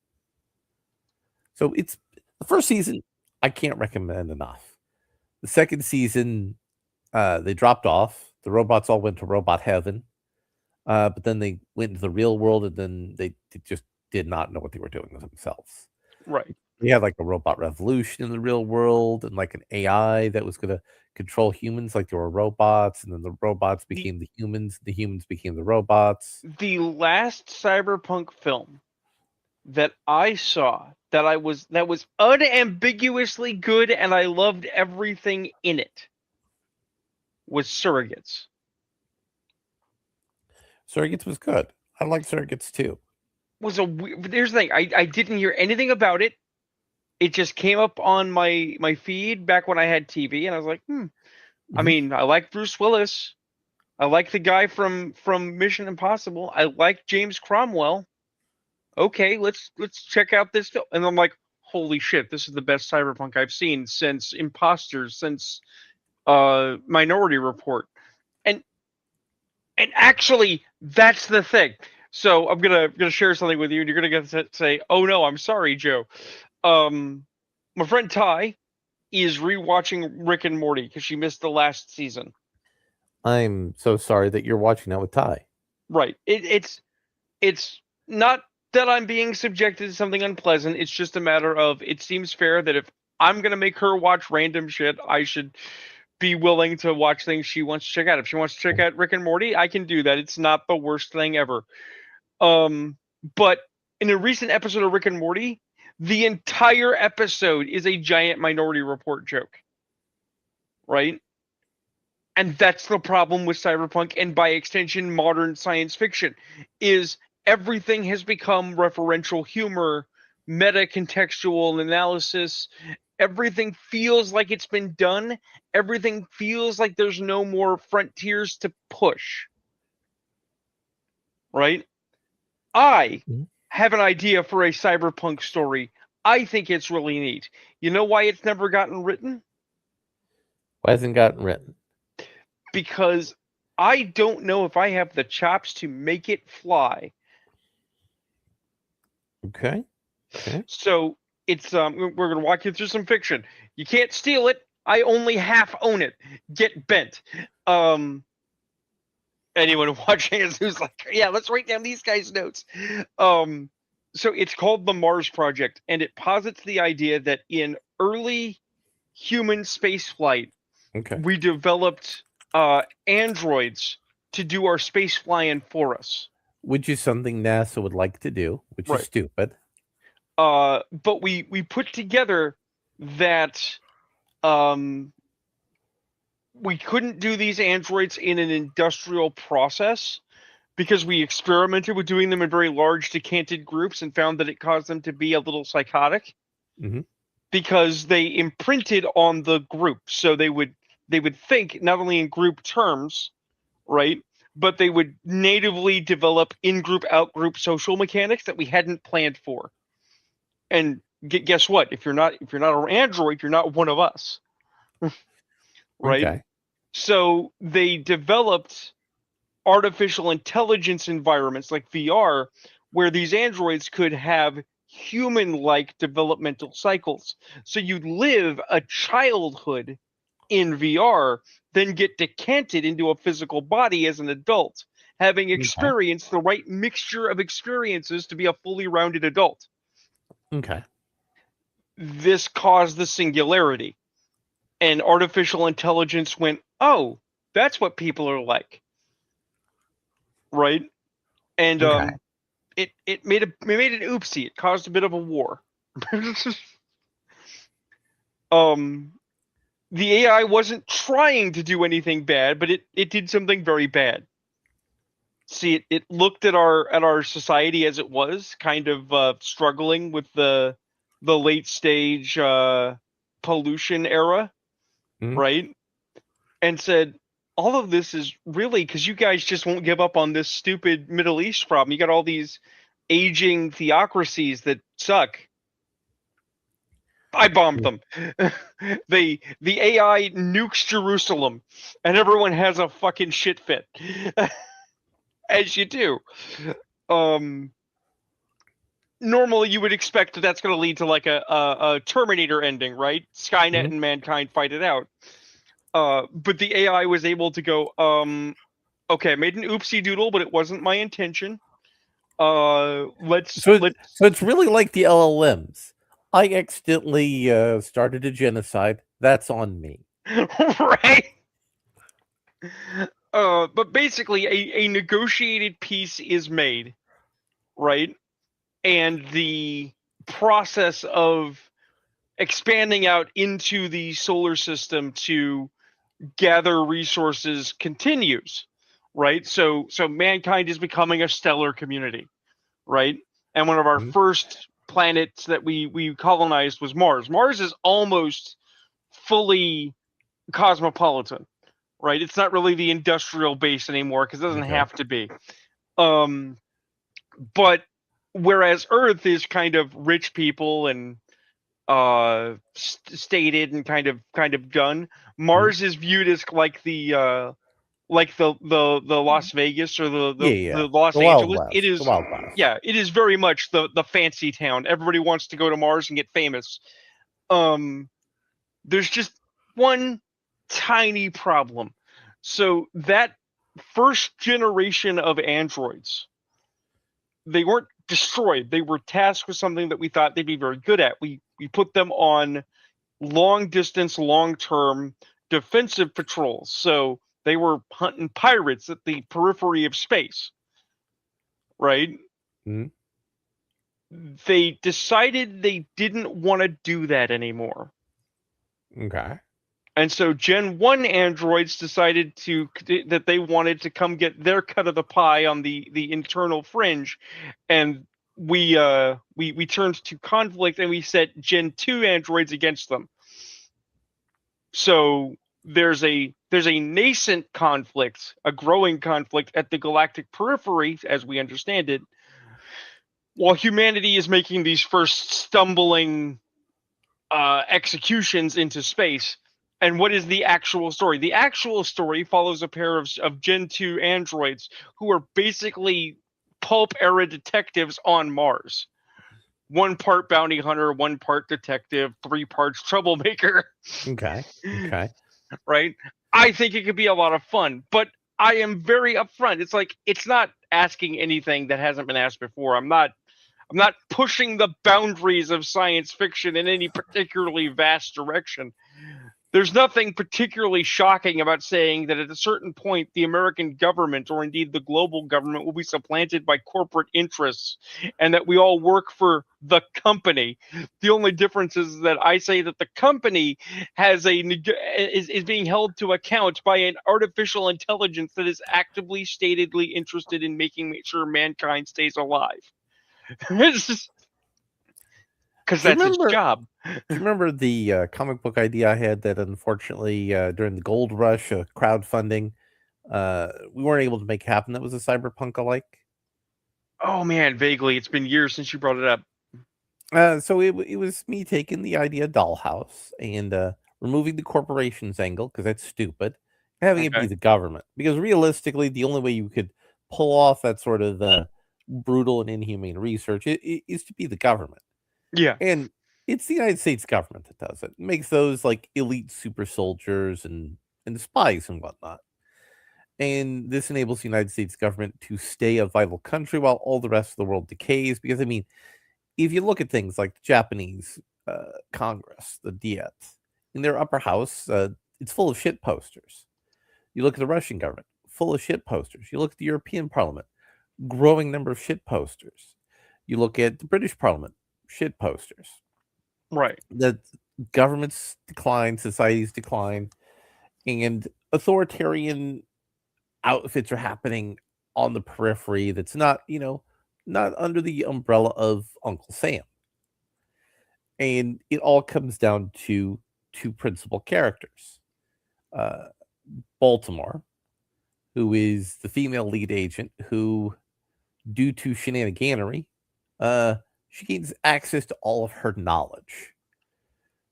Speaker 1: So it's the first season I can't recommend enough. The second season, they dropped off. The robots all went to robot heaven, but then they went into the real world, and then they just did not know what they were doing with themselves.
Speaker 2: Right.
Speaker 1: We had like a robot revolution in the real world, and like an AI that was going to control humans, like there were robots, and then the robots became the humans became the robots.
Speaker 2: The last cyberpunk film that I saw that was unambiguously good and I loved everything in it was Surrogates.
Speaker 1: Surrogates was good. I like Surrogates too.
Speaker 2: Here's the thing, I didn't hear anything about it. It just came up on my feed back when I had TV, and I was like, I
Speaker 1: Mhm.
Speaker 2: mean, I like Bruce Willis. I like the guy from Mission Impossible. I like James Cromwell. Okay, let's check out this film. And I'm like, holy shit, this is the best cyberpunk I've seen since Imposters, since Minority Report. And actually, that's the thing. So I'm gonna share something with you, and you're gonna get to say, "Oh no, I'm sorry, Joe." My friend Ty is rewatching Rick and Morty because she missed the last season.
Speaker 1: I'm so sorry that you're watching that with Ty.
Speaker 2: Right. It's not that I'm being subjected to something unpleasant. It's just a matter of, it seems fair that if I'm gonna make her watch random shit, I should be willing to watch things she wants to check out. If she wants to check out Rick and Morty, I can do that. It's not the worst thing ever. But in a recent episode of Rick and Morty, the entire episode is a giant Minority Report joke. Right? And that's the problem with cyberpunk, and by extension modern science fiction, is everything has become referential humor, meta contextual analysis. Everything feels like it's been done. Everything feels like there's no more frontiers to push. Right? I
Speaker 1: Mhm.
Speaker 2: have an idea for a cyberpunk story. I think it's really neat. You know why it's never gotten written?
Speaker 1: Why hasn't gotten written?
Speaker 2: Because I don't know if I have the chops to make it fly.
Speaker 1: Okay.
Speaker 2: So it's we're gonna walk you through some fiction. You can't steal it. I only half own it. Get bent. Anyone watching is who's like, yeah, let's write down these guys' notes. So it's called the Mars Project, and it posits the idea that in early human spaceflight,
Speaker 1: Okay.
Speaker 2: we developed androids to do our space flying for us.
Speaker 1: Which is something NASA would like to do, which
Speaker 2: Right.
Speaker 1: is stupid.
Speaker 2: But we put together that we couldn't do these androids in an industrial process because we experimented with doing them in very large decanted groups and found that it caused them to be a little psychotic.
Speaker 1: Mhm.
Speaker 2: Because they imprinted on the group, so they would think not only in group terms, right, but they would natively develop in-group out-group social mechanics that we hadn't planned for. And guess what? If you're not an android, you're not one of us. Right?
Speaker 1: Okay.
Speaker 2: So they developed artificial intelligence environments like VR where these androids could have human-like developmental cycles. So you'd live a childhood in VR, then get decanted into a physical body as an adult, having experienced the right mixture of experiences to be a fully rounded adult.
Speaker 1: Okay.
Speaker 2: This caused the singularity. And artificial intelligence went, oh, that's what people are like. Right? And
Speaker 1: Okay.
Speaker 2: it made an oopsie. It caused a bit of a war. The AI wasn't trying to do anything bad, but it did something very bad. See, it looked at our society as it was, kind of struggling with the late stage pollution era,
Speaker 1: Mhm.
Speaker 2: right? And said, all of this is really because you guys just won't give up on this stupid Middle East problem. You got all these aging theocracies that suck. I bombed them. The AI nukes Jerusalem, and everyone has a fucking shit fit, as you do. Normally, you would expect that that's going to lead to like a Terminator ending, right? Skynet and mankind fight it out. But the AI was able to go, okay, I made an oopsie doodle, but it wasn't my intention.
Speaker 1: So it's really like the LLMs. I accidentally started a genocide. That's on me.
Speaker 2: Right. But basically, a negotiated peace is made, right? And the process of expanding out into the solar system to gather resources continues, right? So mankind is becoming a stellar community, right? And one of our first planets that we colonized was Mars. Mars is almost fully cosmopolitan, right? It's not really the industrial base anymore because it doesn't have to be. But whereas Earth is kind of rich people and stated and kind of done, Mars is viewed as like the Las Vegas or the Los
Speaker 1: The Wild
Speaker 2: Angeles.
Speaker 1: West.
Speaker 2: It is
Speaker 1: The Wild West.
Speaker 2: yeah, it is very much the fancy town. Everybody wants to go to Mars and get famous. There's just one tiny problem. So that first generation of androids, they weren't destroyed. They were tasked with something that we thought they'd be very good at. We put them on long distance, long term defensive patrols. So they were hunting pirates at the periphery of space. Right?
Speaker 1: Mhm.
Speaker 2: They decided they didn't want to do that anymore.
Speaker 1: Okay.
Speaker 2: And so Gen 1 androids decided that they wanted to come get their cut of the pie on the internal fringe, and we turned to conflict and we set Gen 2 androids against them. So there's a nascent conflict, a growing conflict at the galactic periphery as we understand it, while humanity is making these first stumbling executions into space. And what is the actual story? The actual story follows a pair of Gen 2 androids who are basically pulp era detectives on Mars. 1 part bounty hunter, 1 part detective, 3 parts troublemaker.
Speaker 1: Okay. Okay.
Speaker 2: Right? I think it could be a lot of fun, but I am very upfront. It's like it's not asking anything that hasn't been asked before. I'm not pushing the boundaries of science fiction in any particularly vast direction. There's nothing particularly shocking about saying that at a certain point, the American government, or indeed the global government, will be supplanted by corporate interests, and that we all work for the company. The only difference is that I say that the company is being held to account by an artificial intelligence that is actively, statedly interested in making sure mankind stays alive. Because
Speaker 1: Do you
Speaker 2: that's its
Speaker 1: remember?
Speaker 2: job.
Speaker 1: Do you remember the comic book idea I had that unfortunately during the gold rush crowdfunding we weren't able to make happen? That was a cyberpunk alike.
Speaker 2: Oh man, vaguely. It's been years since you brought it up.
Speaker 1: So it was me taking the idea dollhouse and removing the corporations angle because that's stupid, and having it be
Speaker 2: Okay.
Speaker 1: the government, because realistically the only way you could pull off that sort of brutal and inhumane research is to be the government.
Speaker 2: Yeah.
Speaker 1: And it's the United States government that does it. It makes those like elite super soldiers and spies and whatnot. And this enables the United States government to stay a vital country while all the rest of the world decays. Because I mean, if you look at things like the Japanese Congress, the Diet, in their upper house, it's full of shit posters. You look at the Russian government, full of shit posters. You look at the European Parliament, growing number of shit posters. You look at the British Parliament, shit posters.
Speaker 2: Right.
Speaker 1: The governments decline, societies decline, and authoritarian outfits are happening on the periphery that's not, not under the umbrella of Uncle Sam. And it all comes down to two principal characters. Uh, Baltimore, who is the female lead agent who, due to shenaniganery, she gains access to all of her knowledge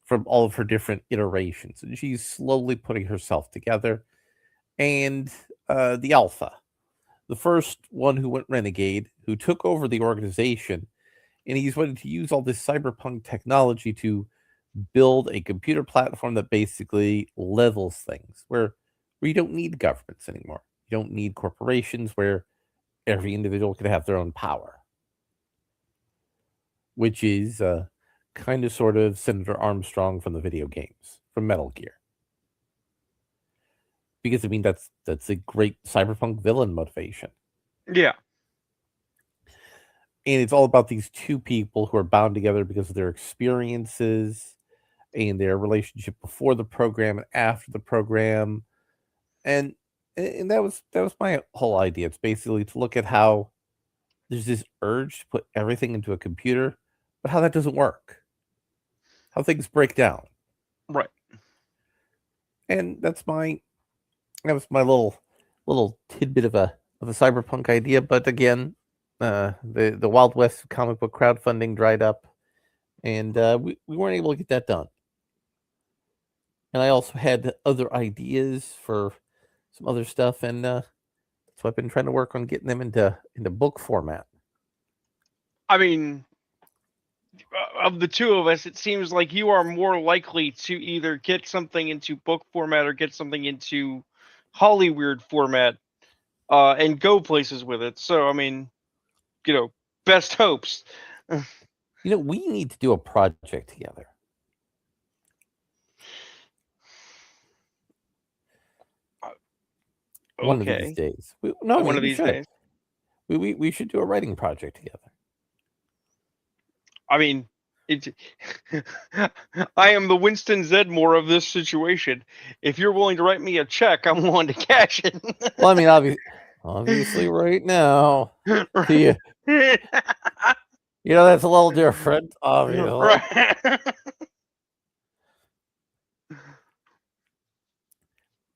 Speaker 1: from all of her different iterations, and she's slowly putting herself together. And the Alpha, the first one who went renegade, who took over the organization, and he's wanting to use all this cyberpunk technology to build a computer platform that basically levels things, where you don't need governments anymore. You don't need corporations, where every individual can have their own power, which is kind of sort of Senator Armstrong from the video games, from Metal Gear. Because I mean that's a great cyberpunk villain motivation.
Speaker 2: Yeah.
Speaker 1: And it's all about these two people who are bound together because of their experiences and their relationship before the program and after the program. And that was my whole idea. It's basically to look at how there's this urge to put everything into a computer, but how that doesn't work. How things break down.
Speaker 2: Right.
Speaker 1: And that was my little tidbit of a cyberpunk idea. But again, the Wild West comic book crowdfunding dried up, and we weren't able to get that done. And I also had other ideas for some other stuff, and so I've been trying to work on getting them into book format.
Speaker 2: I mean, of the two of us, it seems like you are more likely to either get something into book format or get something into Hollyweird format, and go places with it. So, I mean, best hopes.
Speaker 1: We need to do a project together. One of these days.
Speaker 2: One of these days.
Speaker 1: We should do a writing project together.
Speaker 2: I mean, I am the Winston Zedmore of this situation. If you're willing to write me a check, I'm willing to cash it.
Speaker 1: Well, I mean, obviously, right now, that's a little different, obviously.
Speaker 2: Right.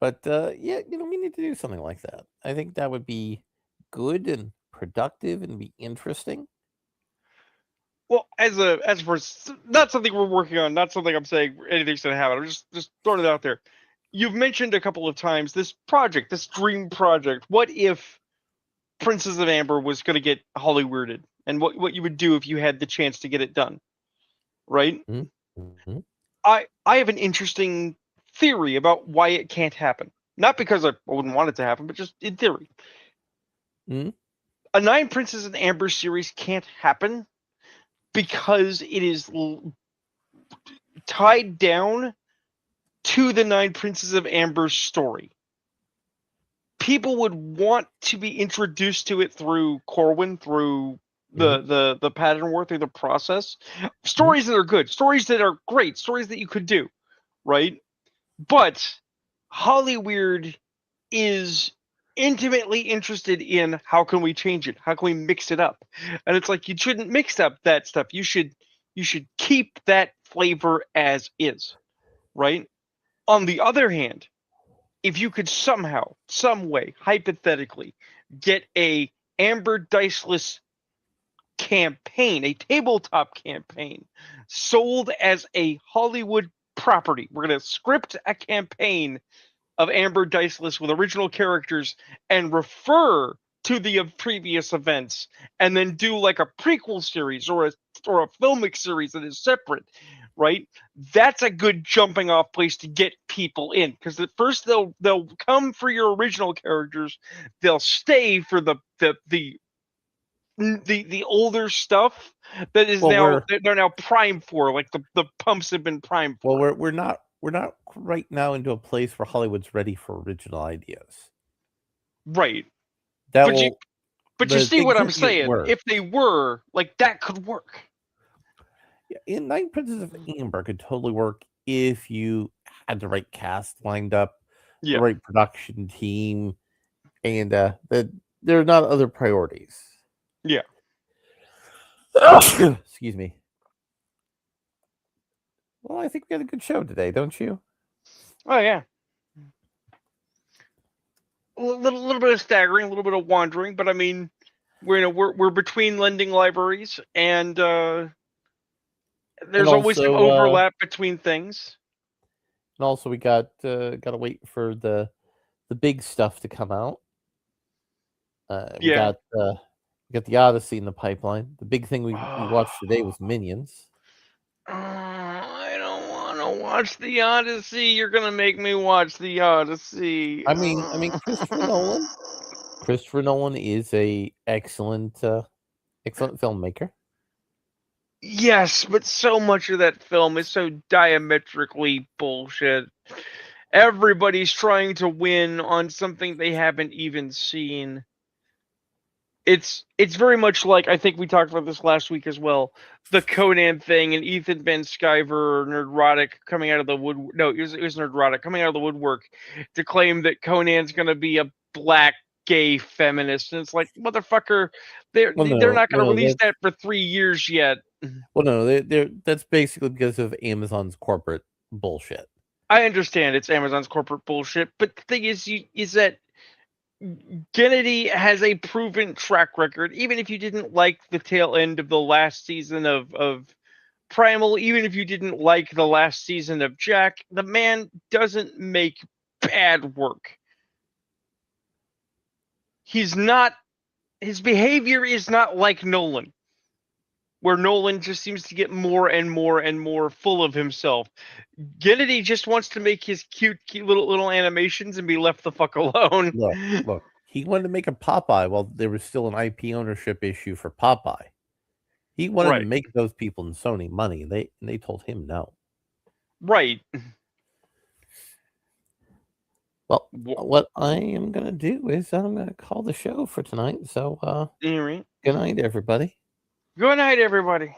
Speaker 1: But yeah, we need to do something like that. I think that would be good and productive and be interesting.
Speaker 2: Well, as for not something we're working on, not something I'm saying anything's gonna happen. I'm just throwing it out there. You've mentioned a couple of times this dream project. What if Princess of Amber was gonna get Hollyweirded and what you would do if you had the chance to get it done, right?
Speaker 1: Mm-hmm.
Speaker 2: I have an interesting theory about why it can't happen. Not because I wouldn't want it to happen, but just in theory.
Speaker 1: Mhm.
Speaker 2: A Nine Princes and Amber series can't happen because it is tied down to the Nine Princes of Amber's story. People would want to be introduced to it through Corwin, through the pattern war, through the process. Stories that are good, stories that are great, stories that you could do, right? But Hollyweird is intimately interested in how can we change it? How can we mix it up? And it's like you shouldn't mix up that stuff. You should keep that flavor as is, right? On the other hand, if you could somehow, some way, hypothetically, get a Amber Diceless campaign, a tabletop campaign, sold as a Hollywood property, we're going to script a campaign of Amber Diceless with original characters and refer to the previous events, and then do like a prequel series or a filmic series that is separate, right? That's a good jumping off place to get people in, because at first they'll come for your original characters, they'll stay for the older stuff that is they're now primed for, like the pumps have been primed for.
Speaker 1: Well, we're not right now into a place where Hollywood's ready for original ideas.
Speaker 2: Right.
Speaker 1: That
Speaker 2: But
Speaker 1: will,
Speaker 2: you see
Speaker 1: they
Speaker 2: what I'm
Speaker 1: could get
Speaker 2: saying?
Speaker 1: worse.
Speaker 2: If they were, like, that could work.
Speaker 1: Yeah, in Nine Princes of Amber could totally work if you had the right cast lined up,
Speaker 2: Yeah.
Speaker 1: the right production team, and that there are not other priorities.
Speaker 2: Yeah.
Speaker 1: Excuse me. Well, I think we had a good show today, don't you?
Speaker 2: Oh yeah. A little bit of staggering, a little bit of wandering, but I mean, we're between lending libraries, and there's always some overlap between things.
Speaker 1: And also, we got to wait for the big stuff to come out. We got the Odyssey in the pipeline. The big thing we watched today was Minions.
Speaker 2: I don't want to watch the Odyssey. You're gonna make me watch the Odyssey.
Speaker 1: I mean, Christopher Nolan is a excellent filmmaker.
Speaker 2: Yes, but so much of that film is so diametrically bullshit. Everybody's trying to win on something they haven't even seen. It's very much like, I think we talked about this last week as well, the Conan thing, and Ethan Van Sciver, Nerdrotic, coming out of the wood. No, it was Nerdrotic coming out of the woodwork to claim that Conan's going to be a black gay feminist, and it's like, motherfucker, they're not going to release that for 3 years yet.
Speaker 1: Well, no, that's basically because of Amazon's corporate bullshit.
Speaker 2: I understand it's Amazon's corporate bullshit, but the thing is that Gennady has a proven track record. Even if you didn't like the tail end of the last season of Primal, even if you didn't like the last season of Jack, the man doesn't make bad work. His behavior is not like Nolan, where Nolan just seems to get more and more and more full of himself. Gennady just wants to make his cute little animations and be left the fuck alone.
Speaker 1: Look, he wanted to make a Popeye while there was still an IP ownership issue for Popeye. He wanted to make those people in Sony money, and they told him no.
Speaker 2: Right.
Speaker 1: Well, what I am going to do is I'm going to call the show for tonight. So, good night, everybody.
Speaker 2: Good night, everybody.